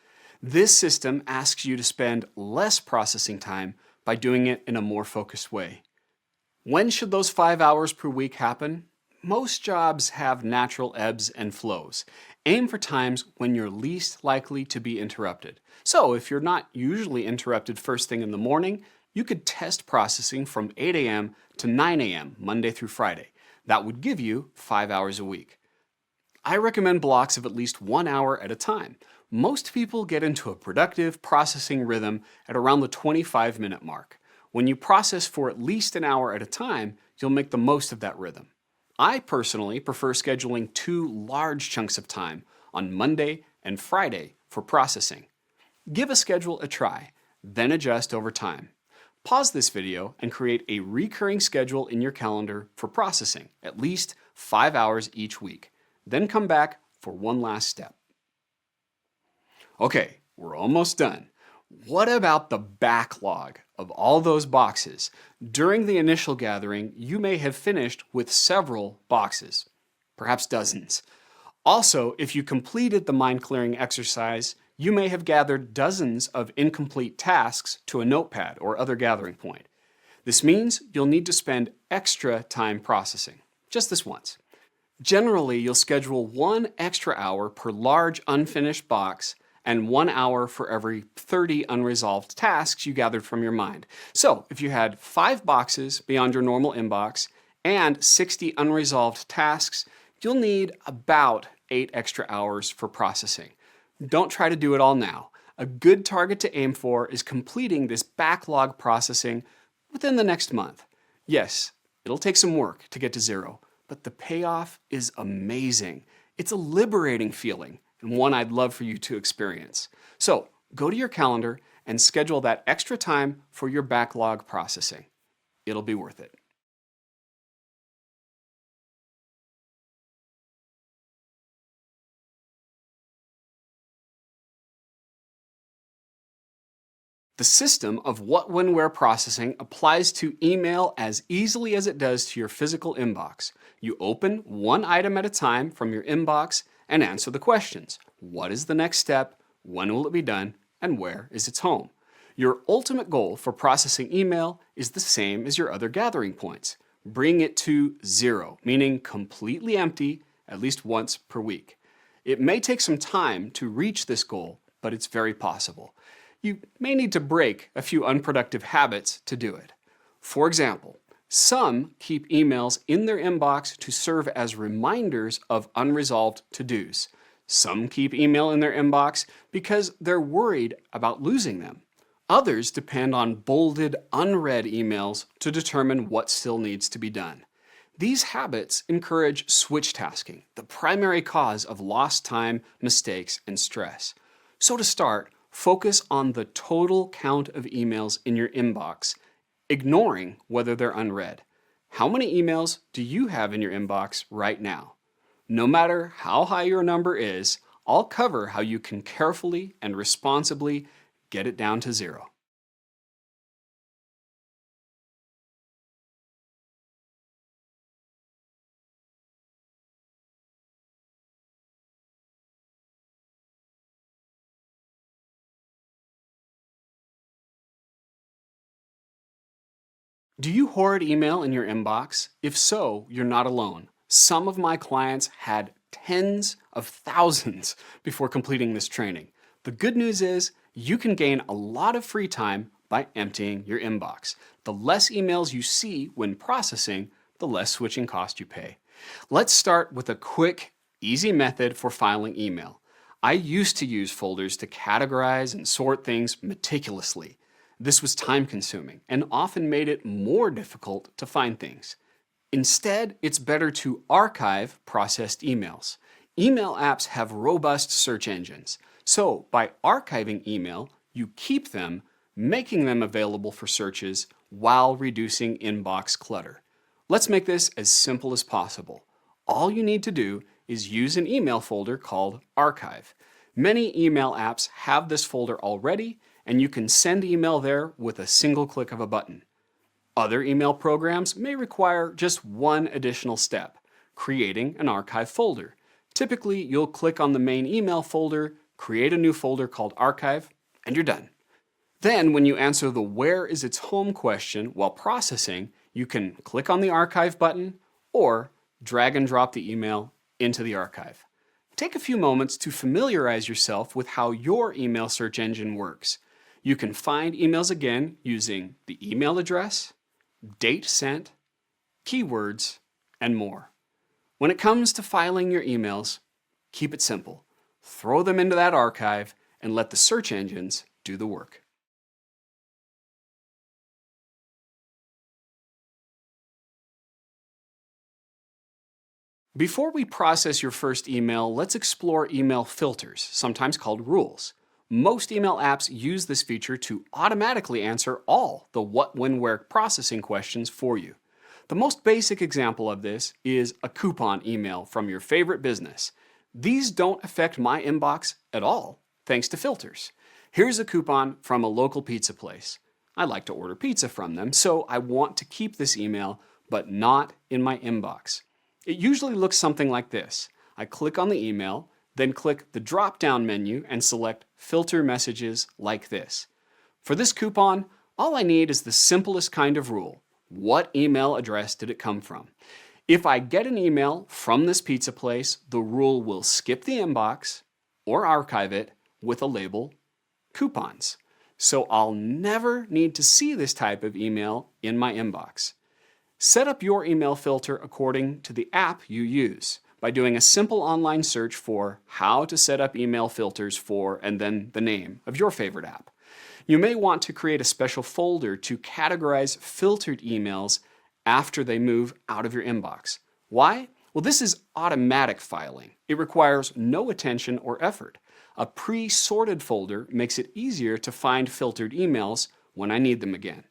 This system asks you to spend less processing time by doing it in a more focused way. When should those 5 hours per week happen? Most jobs have natural ebbs and flows. Aim for times when you're least likely to be interrupted. So if you're not usually interrupted first thing in the morning, you could test processing from 8 a.m. to 9 a.m. Monday through Friday. That would give you 5 hours a week. I recommend blocks of at least 1 hour at a time. Most people get into a productive processing rhythm at around the 25-minute mark. When you process for at least an hour at a time, you'll make the most of that rhythm. I personally prefer scheduling 2 large chunks of time on Monday and Friday for processing. Give a schedule a try, then adjust over time. Pause this video and create a recurring schedule in your calendar for processing, at least 5 hours each week. Then come back for one last step. Okay, we're almost done. What about the backlog of all those boxes? During the initial gathering, you may have finished with several boxes, perhaps dozens. Also, if you completed the mind clearing exercise, you may have gathered dozens of incomplete tasks to a notepad or other gathering point. This means you'll need to spend extra time processing, just this once. Generally, you'll schedule 1 extra hour per large unfinished box and 1 hour for every 30 unresolved tasks you gathered from your mind. So if you had 5 boxes beyond your normal inbox and 60 unresolved tasks, you'll need about 8 extra hours for processing. Don't try to do it all now. A good target to aim for is completing this backlog processing within the next month. Yes, it'll take some work to get to 0, but the payoff is amazing. It's a liberating feeling, and one I'd love for you to experience. So go to your calendar and schedule that extra time for your backlog processing. It'll be worth it. The system of what, when, where processing applies to email as easily as it does to your physical inbox. You open one item at a time from your inbox and answer the questions. What is the next step? When will it be done? And where is its home? Your ultimate goal for processing email is the same as your other gathering points. Bring it to 0, meaning completely empty at least once per week. It may take some time to reach this goal, but it's very possible. You may need to break a few unproductive habits to do it. For example, some keep emails in their inbox to serve as reminders of unresolved to-dos. Some keep email in their inbox because they're worried about losing them. Others depend on bolded, unread emails to determine what still needs to be done. These habits encourage switch tasking, the primary cause of lost time, mistakes, and stress. So to start, focus on the total count of emails in your inbox, ignoring whether they're unread. How many emails do you have in your inbox right now? No matter how high your number is, I'll cover how you can carefully and responsibly get it down to 0. Do you hoard email in your inbox? If so, you're not alone. Some of my clients had tens of thousands before completing this training. The good news is you can gain a lot of free time by emptying your inbox. The less emails you see when processing, the less switching cost you pay. Let's start with a quick, easy method for filing email. I used to use folders to categorize and sort things meticulously. This was time consuming and often made it more difficult to find things. Instead, it's better to archive processed emails. Email apps have robust search engines. So by archiving email, you keep them, making them available for searches while reducing inbox clutter. Let's make this as simple as possible. All you need to do is use an email folder called Archive. Many email apps have this folder already, and you can send email there with a single click of a button. Other email programs may require just one additional step, creating an archive folder. Typically, you'll click on the main email folder, create a new folder called Archive, and you're done. Then, when you answer the "Where is its home?" question while processing, you can click on the Archive button or drag and drop the email into the archive. Take a few moments to familiarize yourself with how your email search engine works. You can find emails again using the email address, date sent, keywords, and more. When it comes to filing your emails, keep it simple. Throw them into that archive and let the search engines do the work. Before we process your first email, let's explore email filters, sometimes called rules. Most email apps use this feature to automatically answer all the what, when, where processing questions for you. The most basic example of this is a coupon email from your favorite business. These don't affect my inbox at all, thanks to filters. Here's a coupon from a local pizza place. I like to order pizza from them, so I want to keep this email, but not in my inbox. It usually looks something like this. I click on the email, then click the drop-down menu and select Filter Messages like this. For this coupon, all I need is the simplest kind of rule. What email address did it come from? If I get an email from this pizza place, the rule will skip the inbox or archive it with a label, Coupons. So I'll never need to see this type of email in my inbox. Set up your email filter according to the app you use by doing a simple online search for how to set up email filters for and then the name of your favorite app. You may want to create a special folder to categorize filtered emails after they move out of your inbox. Why? Well, this is automatic filing. It requires no attention or effort. A pre-sorted folder makes it easier to find filtered emails when I need them again.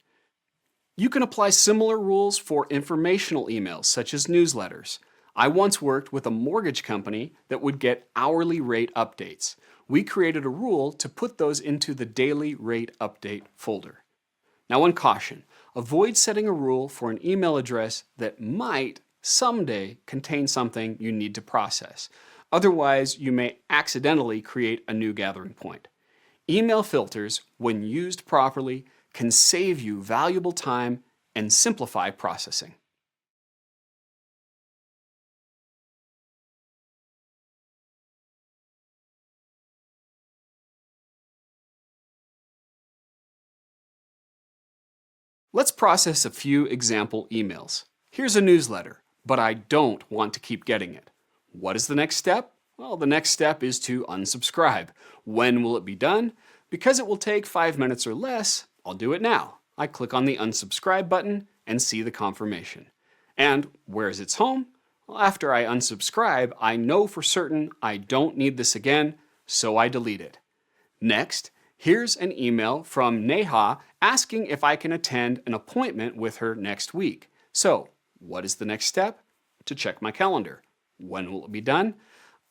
You can apply similar rules for informational emails, such as newsletters. I once worked with a mortgage company that would get hourly rate updates. We created a rule to put those into the daily rate update folder. Now, one caution, avoid setting a rule for an email address that might someday contain something you need to process. Otherwise, you may accidentally create a new gathering point. Email filters, when used properly, can save you valuable time and simplify processing. Let's process a few example emails. Here's a newsletter, but I don't want to keep getting it. What is the next step? Well, the next step is to unsubscribe. When will it be done? Because it will take 5 minutes or less, I'll do it now. I click on the unsubscribe button and see the confirmation. And where is its home? Well, after I unsubscribe, I know for certain I don't need this again, so I delete it. Next, here's an email from Neha asking if I can attend an appointment with her next week. So, what is the next step? To check my calendar. When will it be done?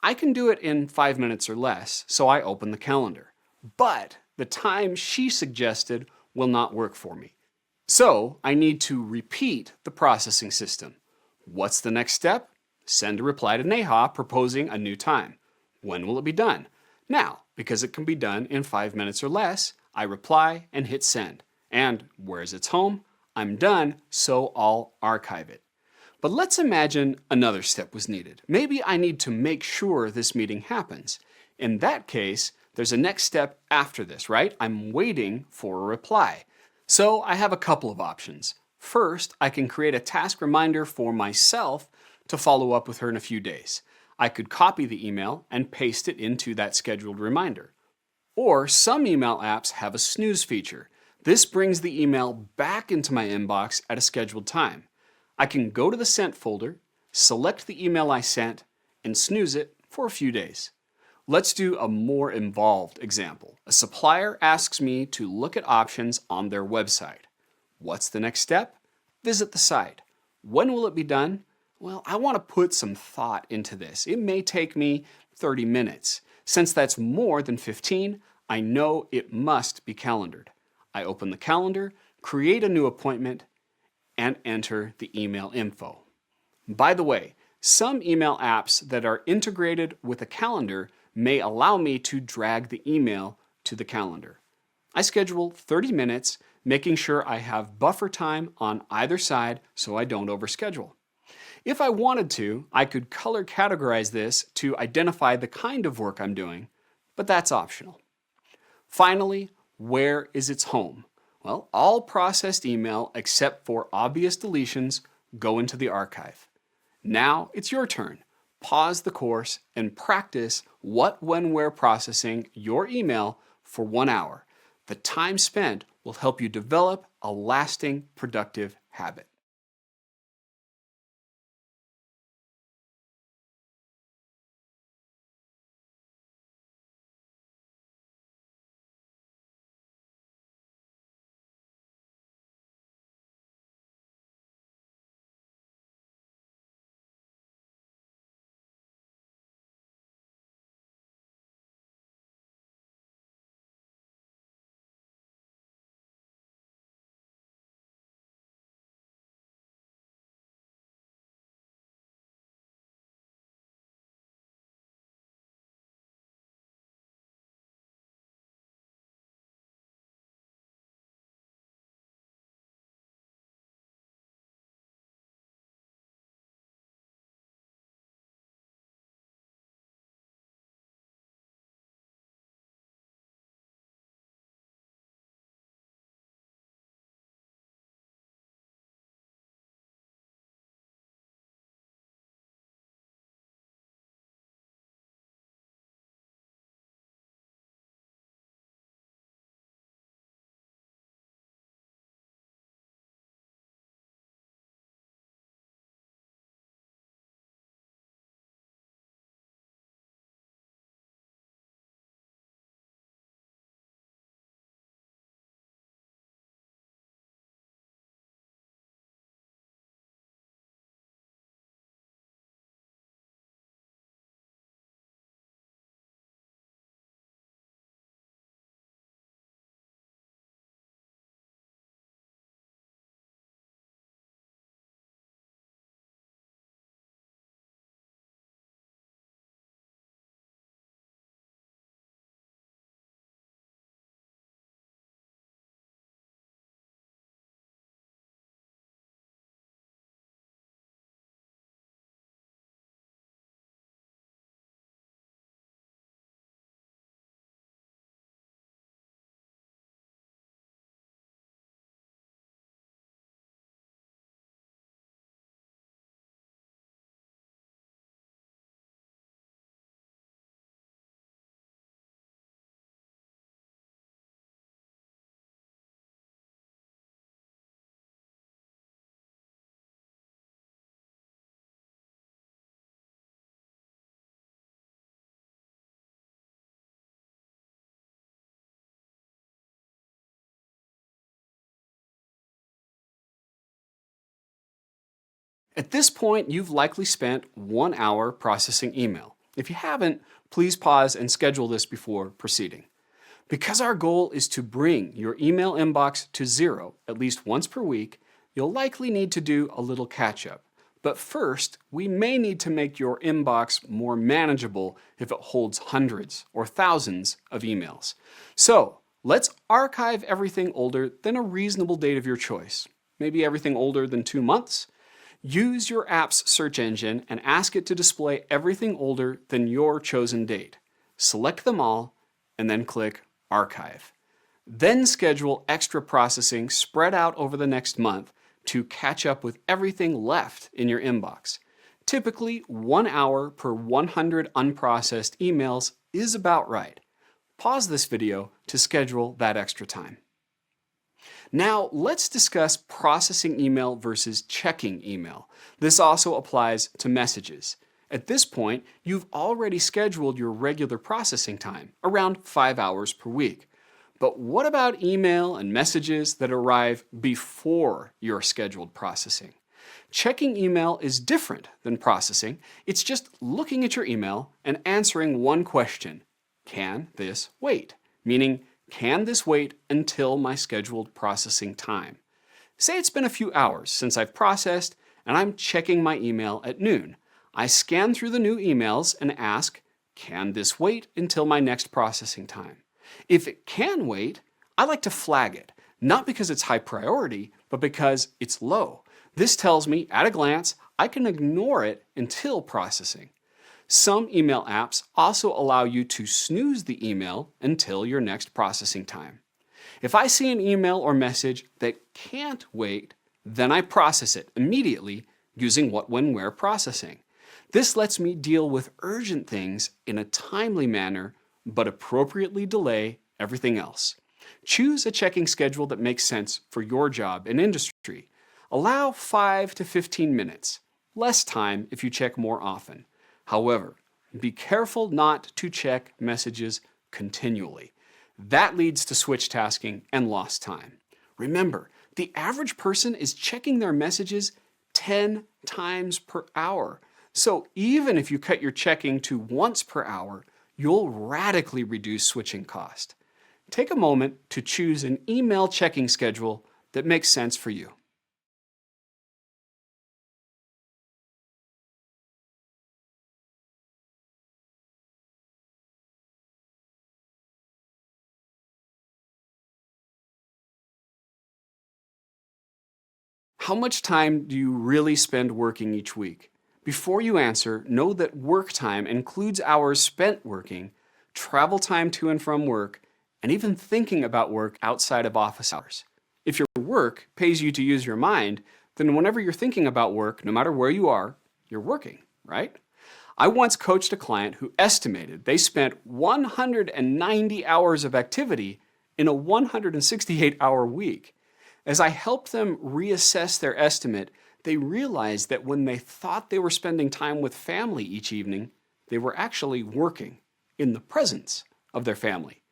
I can do it in 5 minutes or less, so I open the calendar. But the time she suggested will not work for me. So I need to repeat the processing system. What's the next step? Send a reply to Neha proposing a new time. When will it be done? Now, because it can be done in 5 minutes or less, I reply and hit send. And where is its home? I'm done, so I'll archive it. But let's imagine another step was needed. Maybe I need to make sure this meeting happens. In that case, there's a next step after this, right? I'm waiting for a reply. So I have a couple of options. First, I can create a task reminder for myself to follow up with her in a few days. I could copy the email and paste it into that scheduled reminder. Or some email apps have a snooze feature. This brings the email back into my inbox at a scheduled time. I can go to the sent folder, select the email I sent, and snooze it for a few days. Let's do a more involved example. A supplier asks me to look at options on their website. What's the next step? Visit the site. When will it be done? Well, I want to put some thought into this. It may take me 30 minutes. Since that's more than 15, I know it must be calendared. I open the calendar, create a new appointment, and enter the email info. By the way, some email apps that are integrated with a calendar may allow me to drag the email to the calendar. I schedule 30 minutes, making sure I have buffer time on either side so I don't overschedule. If I wanted to, I could color categorize this to identify the kind of work I'm doing, but that's optional. Finally, where is its home? Well, all processed email except for obvious deletions go into the archive. Now it's your turn. Pause the course and practice what, when, where processing your email for 1 hour. The time spent will help you develop a lasting, productive habit. At this point, you've likely spent 1 hour processing email. If you haven't, please pause and schedule this before proceeding. Because our goal is to bring your email inbox to zero at least once per week, you'll likely need to do a little catch-up. But first, we may need to make your inbox more manageable if it holds hundreds or thousands of emails. So let's archive everything older than a reasonable date of your choice. maybe everything older than 2 months. Use your app's search engine and ask it to display everything older than your chosen date. Select them all and then click Archive. Then schedule extra processing spread out over the next month to catch up with everything left in your inbox. Typically, 1 hour per 100 unprocessed emails is about right. Pause this video to schedule that extra time. Now, let's discuss processing email versus checking email. This also applies to messages. At this point, you've already scheduled your regular processing time, around 5 hours per week. But what about email and messages that arrive before your scheduled processing? Checking email is different than processing. It's just looking at your email and answering one question: can this wait? Meaning, can this wait until my scheduled processing time? Say it's been a few hours since I've processed and I'm checking my email at noon. I scan through the new emails and ask, can this wait until my next processing time? If it can wait, I like to flag it, not because it's high priority, but because it's low. This tells me at a glance I can ignore it until processing. Some email apps also allow you to snooze the email until your next processing time. If I see an email or message that can't wait, then I process it immediately using what, when, where processing. This lets me deal with urgent things in a timely manner, but appropriately delay everything else. Choose a checking schedule that makes sense for your job and industry. Allow 5 to 15 minutes, less time if you check more often. However, be careful not to check messages continually. That leads to switch tasking and lost time. Remember, the average person is checking their messages 10 times per hour. So even if you cut your checking to once per hour, you'll radically reduce switching cost. Take a moment to choose an email checking schedule that makes sense for you. How much time do you really spend working each week? Before you answer, know that work time includes hours spent working, travel time to and from work, and even thinking about work outside of office hours. If your work pays you to use your mind, then whenever you're thinking about work, no matter where you are, you're working, right? I once coached a client who estimated they spent 190 hours of activity in a 168-hour week. As I helped them reassess their estimate, they realized that when they thought they were spending time with family each evening, they were actually working in the presence of their family.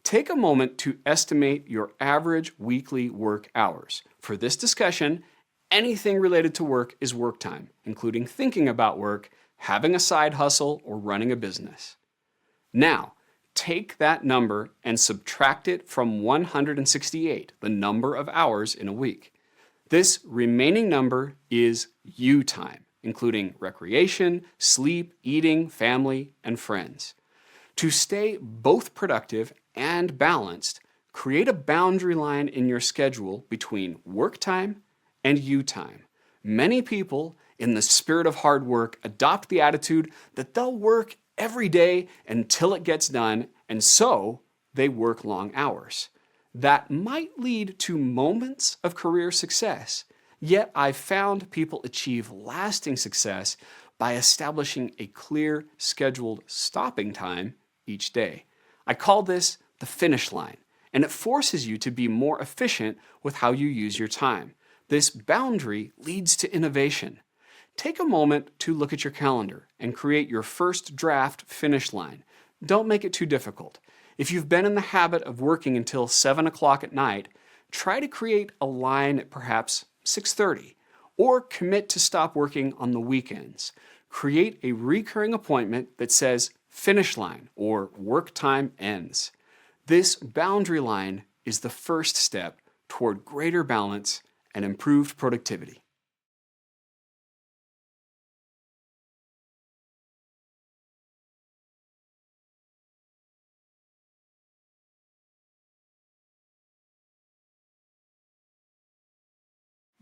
Take a moment to estimate your average weekly work hours. For this discussion, anything related to work is work time, including thinking about work, having a side hustle, or running a business. Now, take that number and subtract it from 168, the number of hours in a week. This remaining number is you time, including recreation, sleep, eating, family, and friends. To stay both productive and balanced, create a boundary line in your schedule between work time and you time. Many people, in the spirit of hard work, adopt the attitude that they'll work every day until it gets done, and so they work long hours. That might lead to moments of career success, yet I've found people achieve lasting success by establishing a clear, scheduled stopping time each day. I call this the finish line, and it forces you to be more efficient with how you use your time. This boundary leads to innovation. Take a moment to look at your calendar and create your first draft finish line. Don't make it too difficult. If you've been in the habit of working until 7 o'clock at night, try to create a line at perhaps 6:30, or commit to stop working on the weekends. Create a recurring appointment that says finish line or work time ends. This boundary line is the first step toward greater balance and improved productivity.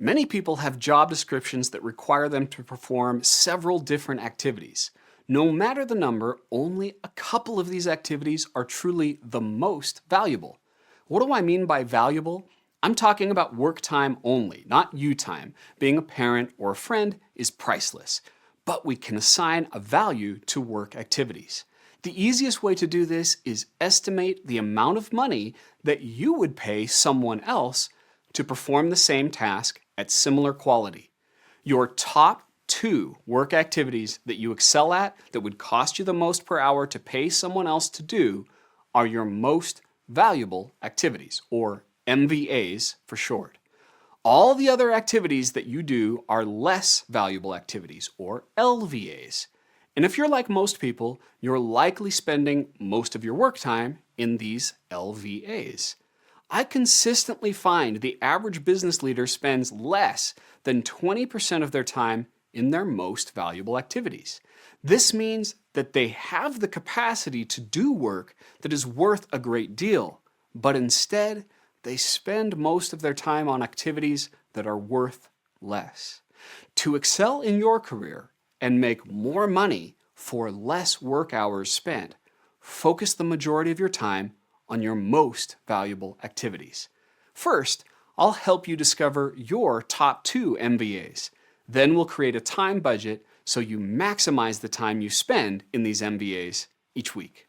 Many people have job descriptions that require them to perform several different activities. No matter the number, only a couple of these activities are truly the most valuable. What do I mean by valuable? I'm talking about work time only, not you time. Being a parent or a friend is priceless, but we can assign a value to work activities. The easiest way to do this is estimate the amount of money that you would pay someone else to perform the same task at similar quality. Your top 2 work activities that you excel at that would cost you the most per hour to pay someone else to do are your most valuable activities, or MVAs for short. All the other activities that you do are less valuable activities, or LVAs. And if you're like most people, you're likely spending most of your work time in these LVAs. I consistently find the average business leader spends less than 20% of their time in their most valuable activities. This means that they have the capacity to do work that is worth a great deal, but instead they spend most of their time on activities that are worth less. To excel in your career and make more money for less work hours spent, focus the majority of your time on your most valuable activities. First, I'll help you discover your top 2 MVAs. Then we'll create a time budget so you maximize the time you spend in these MVAs each week.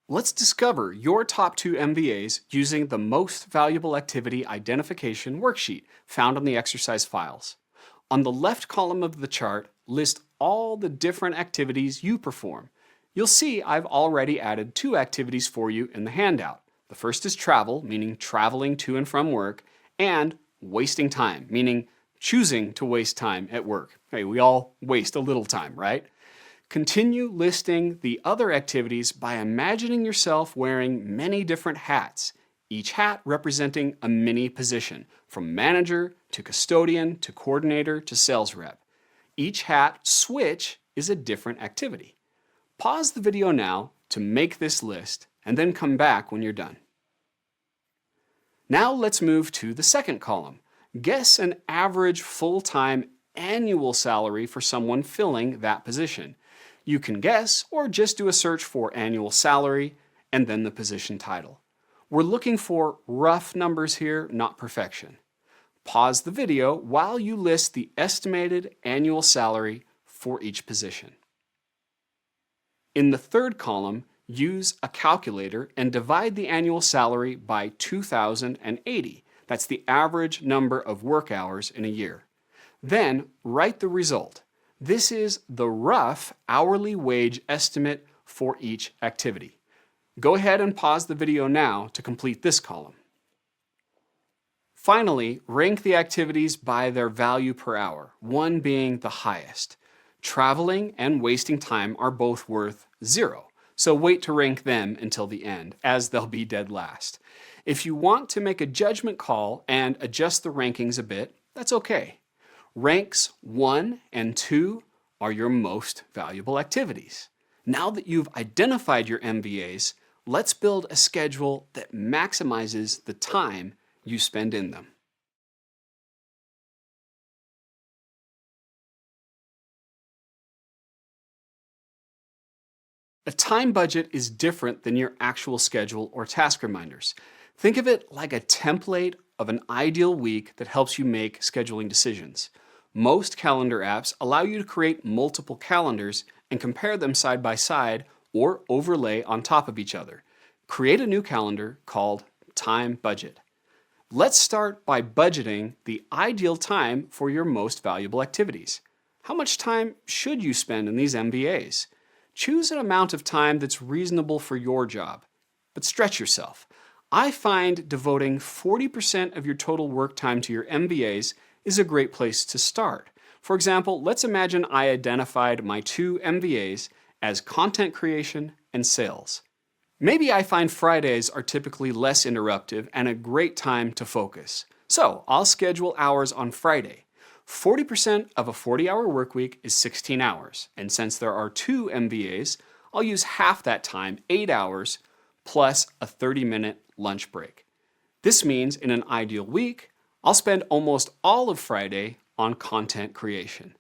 Let's discover your top 2 MVAs using the Most Valuable Activity Identification worksheet found on the exercise files. On the left column of the chart, list all the different activities you perform. You'll see I've already added 2 activities for you in the handout. The first is travel, meaning traveling to and from work, and wasting time, meaning choosing to waste time at work. Hey, we all waste a little time, right? Continue listing the other activities by imagining yourself wearing many different hats, each hat representing a mini position, from manager to custodian to coordinator to sales rep. Each hat switch is a different activity. Pause the video now to make this list and then come back when you're done. Now let's move to the second column. Guess an average full-time annual salary for someone filling that position. You can guess or just do a search for annual salary and then the position title. We're looking for rough numbers here, not perfection. Pause the video while you list the estimated annual salary for each position. In the third column, use a calculator and divide the annual salary by 2,080. That's the average number of work hours in a year. Then write the result. This is the rough hourly wage estimate for each activity. Go ahead and pause the video now to complete this column. Finally, rank the activities by their value per hour, 1 being the highest. Traveling and wasting time are both worth 0, so wait to rank them until the end, as they'll be dead last. If you want to make a judgment call and adjust the rankings a bit, that's okay. Ranks 1 and 2 are your most valuable activities. Now that you've identified your MVAs, let's build a schedule that maximizes the time you spend in them. A time budget is different than your actual schedule or task reminders. Think of it like a template of an ideal week that helps you make scheduling decisions. Most calendar apps allow you to create multiple calendars and compare them side by side or overlay on top of each other. Create a new calendar called Time Budget. Let's start by budgeting the ideal time for your most valuable activities. How much time should you spend in these MVAs? Choose an amount of time that's reasonable for your job, but stretch yourself. I find devoting 40% of your total work time to your MVAs is a great place to start. For example, let's imagine I identified my 2 MVAs as content creation and sales. Maybe I find Fridays are typically less interruptive and a great time to focus. So I'll schedule hours on Friday. 40% of a 40-hour work week is 16 hours, and since there are 2 MVAs, I'll use half that time, 8 hours, plus a 30-minute lunch break. This means in an ideal week, I'll spend almost all of Friday on content creation.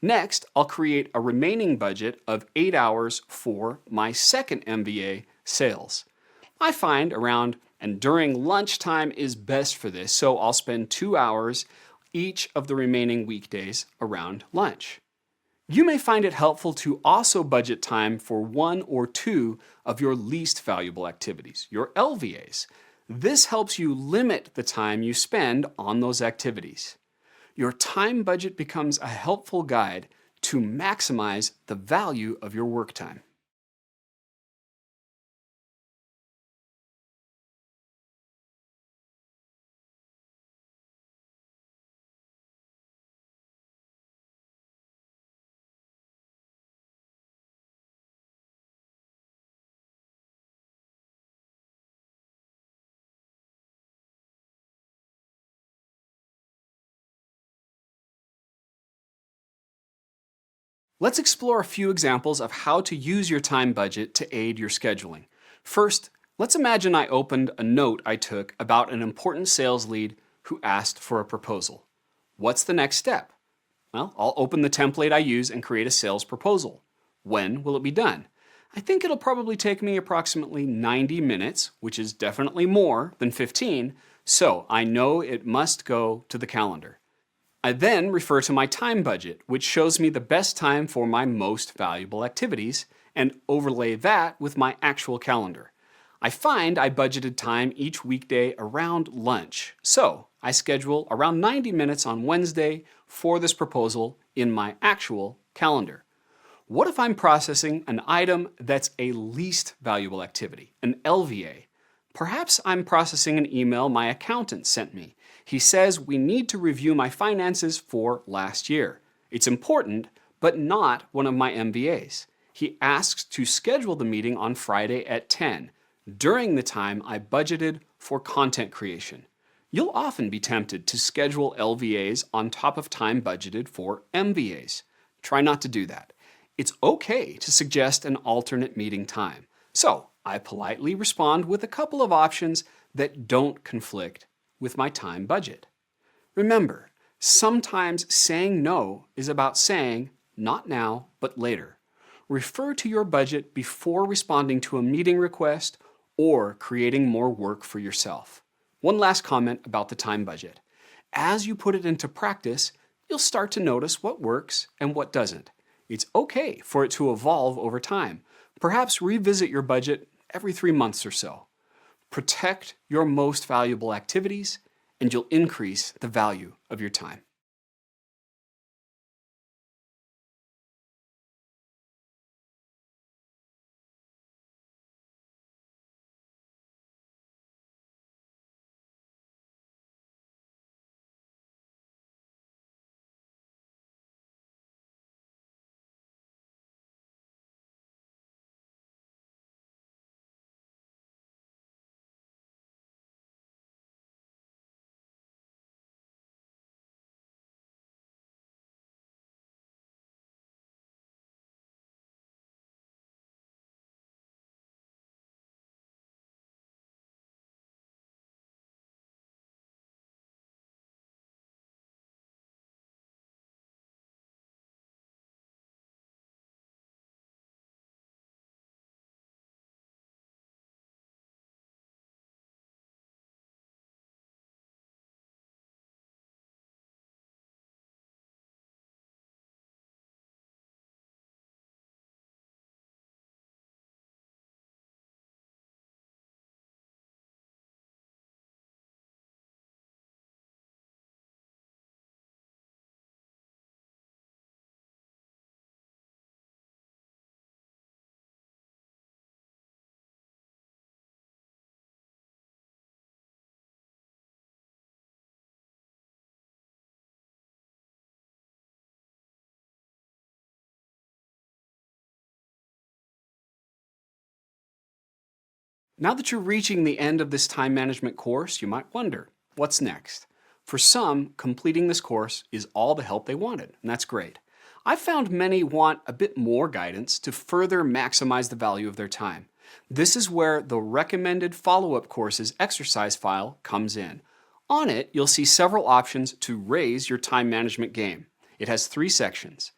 Next, I'll create a remaining budget of 8 hours for my second MVA, sales. I find around and during lunchtime is best for this, so I'll spend 2 hours each of the remaining weekdays around lunch. You may find it helpful to also budget time for 1 or 2 of your least valuable activities, your LVAs. This helps you limit the time you spend on those activities. Your time budget becomes a helpful guide to maximize the value of your work time. Let's explore a few examples of how to use your time budget to aid your scheduling. First, let's imagine I opened a note I took about an important sales lead who asked for a proposal. What's the next step? Well, I'll open the template I use and create a sales proposal. When will it be done? I think it'll probably take me approximately 90 minutes, which is definitely more than 15, so I know it must go to the calendar. I then refer to my time budget, which shows me the best time for my most valuable activities, and overlay that with my actual calendar. I find I budgeted time each weekday around lunch, so I schedule around 90 minutes on Wednesday for this proposal in my actual calendar. What if I'm processing an item that's a least valuable activity, an LVA? Perhaps I'm processing an email my accountant sent me. He says we need to review my finances for last year. It's important, but not one of my MVAs. He asks to schedule the meeting on Friday at 10, during the time I budgeted for content creation. You'll often be tempted to schedule LVAs on top of time budgeted for MVAs. Try not to do that. It's okay to suggest an alternate meeting time. So I politely respond with a couple of options that don't conflict with my time budget. Remember, sometimes saying no is about saying not now, but later. Refer to your budget before responding to a meeting request or creating more work for yourself. One last comment about the time budget. As you put it into practice, you'll start to notice what works and what doesn't. It's okay for it to evolve over time. Perhaps revisit your budget every 3 months or so. Protect your most valuable activities, and you'll increase the value of your time. Now that you're reaching the end of this time management course, you might wonder, what's next? For some, completing this course is all the help they wanted, and that's great. I've found many want a bit more guidance to further maximize the value of their time. This is where the recommended follow-up courses exercise file comes in. On it, you'll see several options to raise your time management game. It has 3 sections.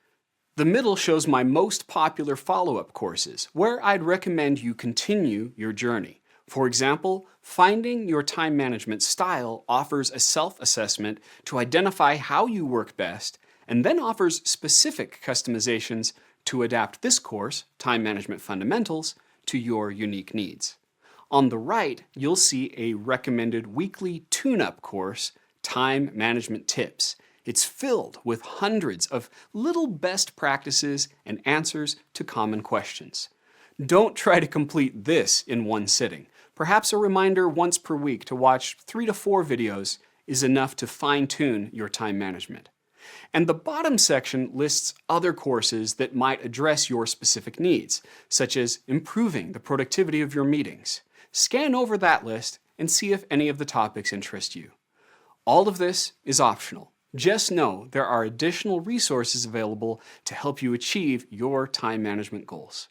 The middle shows my most popular follow-up courses, where I'd recommend you continue your journey. For example, Finding Your Time Management Style offers a self-assessment to identify how you work best, and then offers specific customizations to adapt this course, Time Management Fundamentals, to your unique needs. On the right, you'll see a recommended weekly tune-up course, Time Management Tips. It's filled with hundreds of little best practices and answers to common questions. Don't try to complete this in one sitting. Perhaps a reminder once per week to watch 3 to 4 videos is enough to fine-tune your time management. And the bottom section lists other courses that might address your specific needs, such as improving the productivity of your meetings. Scan over that list and see if any of the topics interest you. All of this is optional. Just know there are additional resources available to help you achieve your time management goals.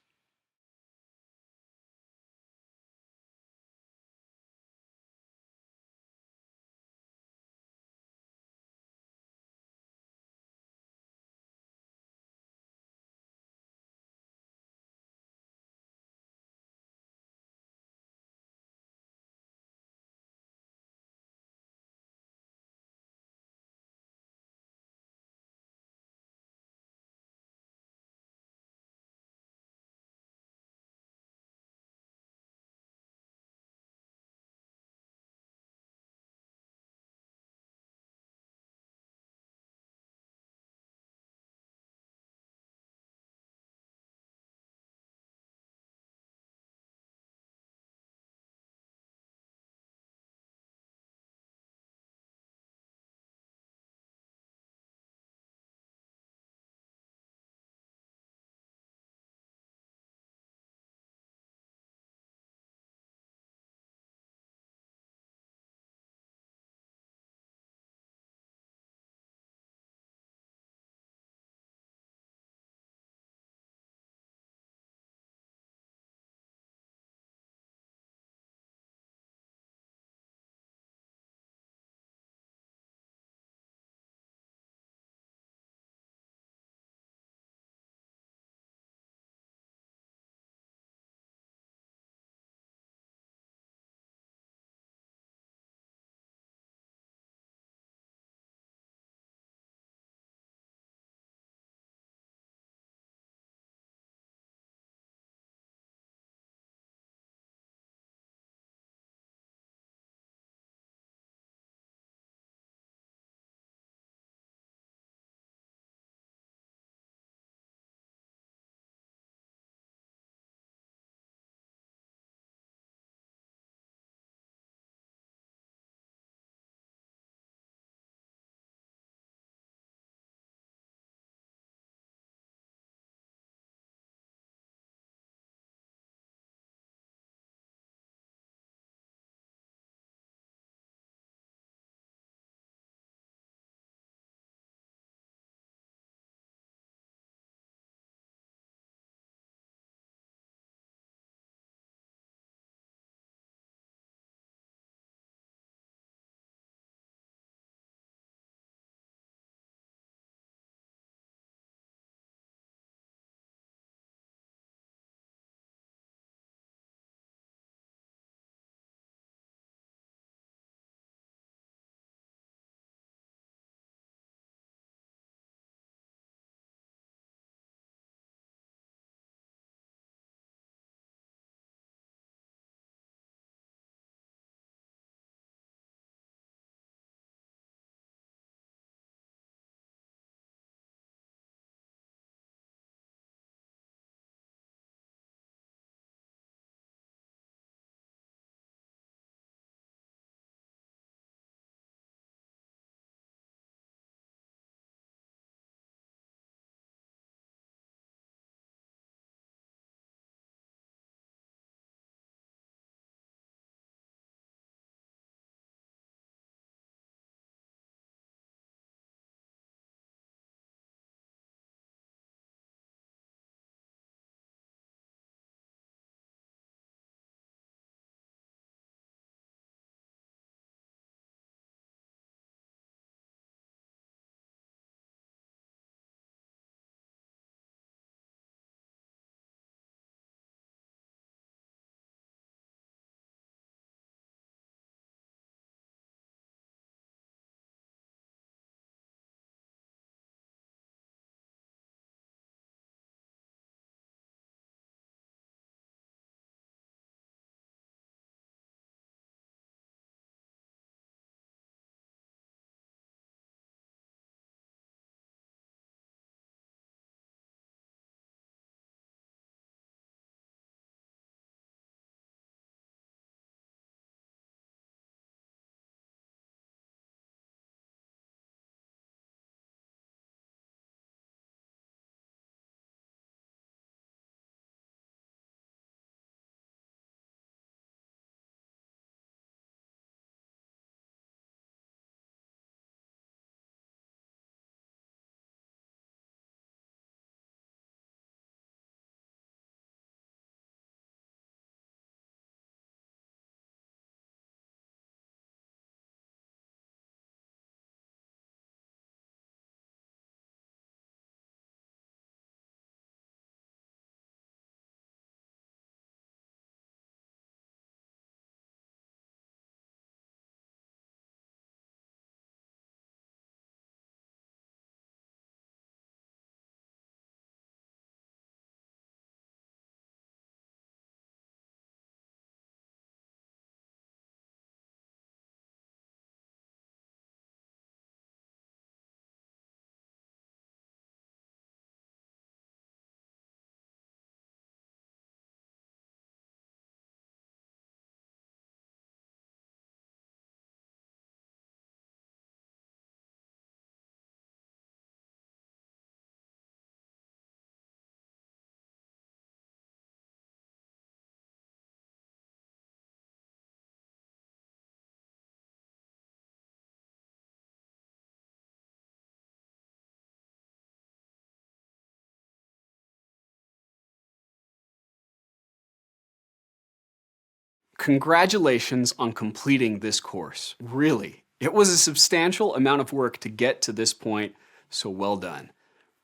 Congratulations on completing this course. Really, it was a substantial amount of work to get to this point, so well done.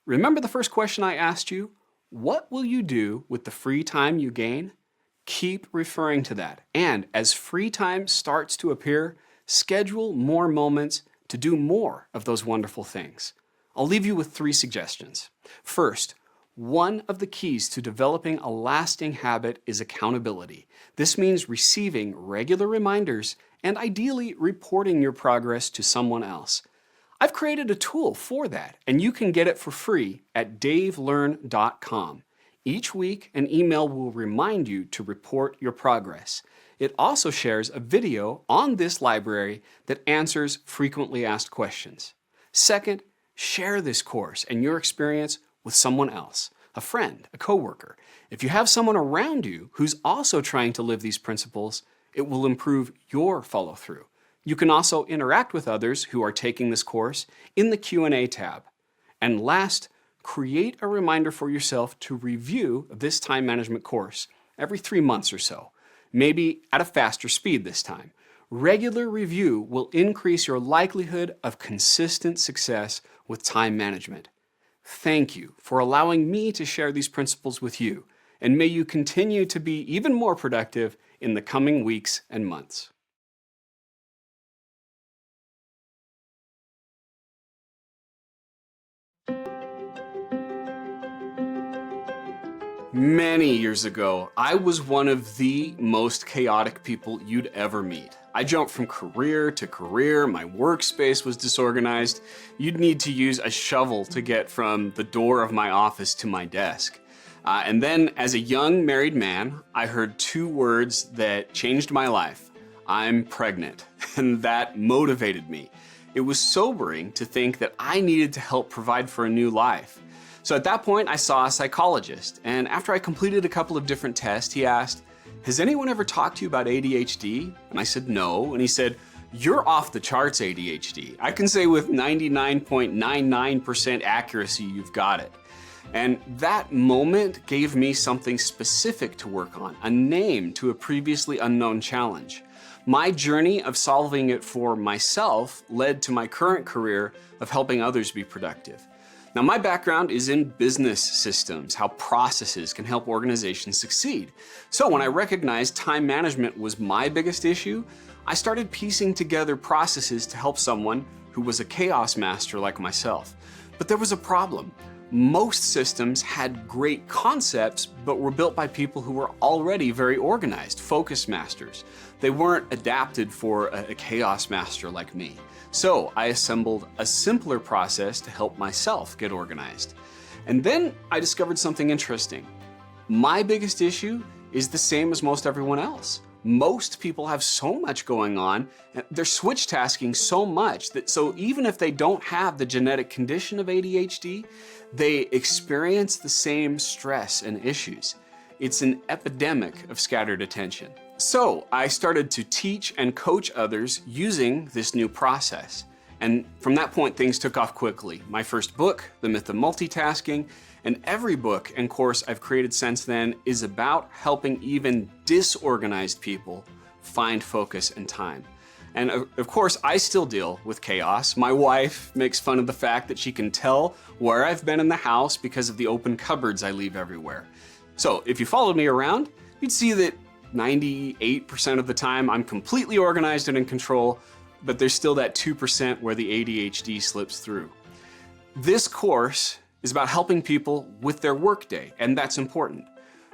Remember the first question I asked you? What will you do with the free time you gain? Keep referring to that. And as free time starts to appear, schedule more moments to do more of those wonderful things. I'll leave you with 3 suggestions. First, one of the keys to developing a lasting habit is accountability. This means receiving regular reminders and ideally reporting your progress to someone else. I've created a tool for that, and you can get it for free at davelearn.com. Each week, an email will remind you to report your progress. It also shares a video on this library that answers frequently asked questions. Second, share this course and your experience with someone else, a friend, a coworker. If you have someone around you who's also trying to live these principles, it will improve your follow-through. You can also interact with others who are taking this course in the Q&A tab. And last, create a reminder for yourself to review this time management course every 3 months or so, maybe at a faster speed this time. Regular review will increase your likelihood of consistent success with time management. Thank you for allowing me to share these principles with you, and may you continue to be even more productive in the coming weeks and months. Many years ago, I was one of the most chaotic people you'd ever meet. I jumped from career to career, my workspace was disorganized. You'd need to use a shovel to get from the door of my office to my desk. And then as a young married man, I heard 2 words that changed my life. I'm pregnant, and that motivated me. It was sobering to think that I needed to help provide for a new life. So at that point, I saw a psychologist, and after I completed a couple of different tests, he asked, "Has anyone ever talked to you about ADHD?" And I said, "No." And he said, "You're off the charts ADHD. I can say with 99.99% accuracy, you've got it." And that moment gave me something specific to work on, a name to a previously unknown challenge. My journey of solving it for myself led to my current career of helping others be productive. Now, my background is in business systems, how processes can help organizations succeed. So when I recognized time management was my biggest issue, I started piecing together processes to help someone who was a chaos master like myself. But there was a problem. Most systems had great concepts, but were built by people who were already very organized, focus masters. They weren't adapted for a chaos master like me. So I assembled a simpler process to help myself get organized. And then I discovered something interesting. My biggest issue is the same as most everyone else. Most people have so much going on, and they're switch tasking so much that so even if they don't have the genetic condition of ADHD, they experience the same stress and issues. It's an epidemic of scattered attention. So I started to teach and coach others using this new process. And from that point, things took off quickly. My first book, The Myth of Multitasking, and every book and course I've created since then is about helping even disorganized people find focus and time. And of course, I still deal with chaos. My wife makes fun of the fact that she can tell where I've been in the house because of the open cupboards I leave everywhere. So if you followed me around, you'd see that 98% of the time I'm completely organized and in control, but there's still that 2% where the ADHD slips through. This course is about helping people with their workday, and that's important.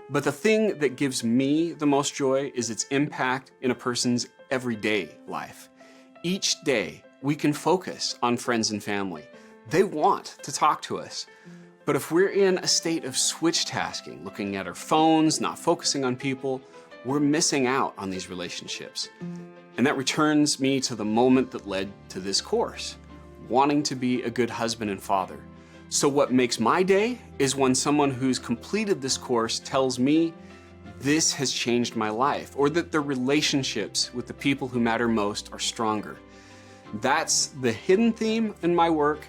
But the thing that gives me the most joy is its impact in a person's everyday life. Each day, we can focus on friends and family. They want to talk to us. But if we're in a state of switch tasking, looking at our phones, not focusing on people, we're missing out on these relationships. And that returns me to the moment that led to this course, wanting to be a good husband and father. So what makes my day is when someone who's completed this course tells me this has changed my life, or that the relationships with the people who matter most are stronger. That's the hidden theme in my work,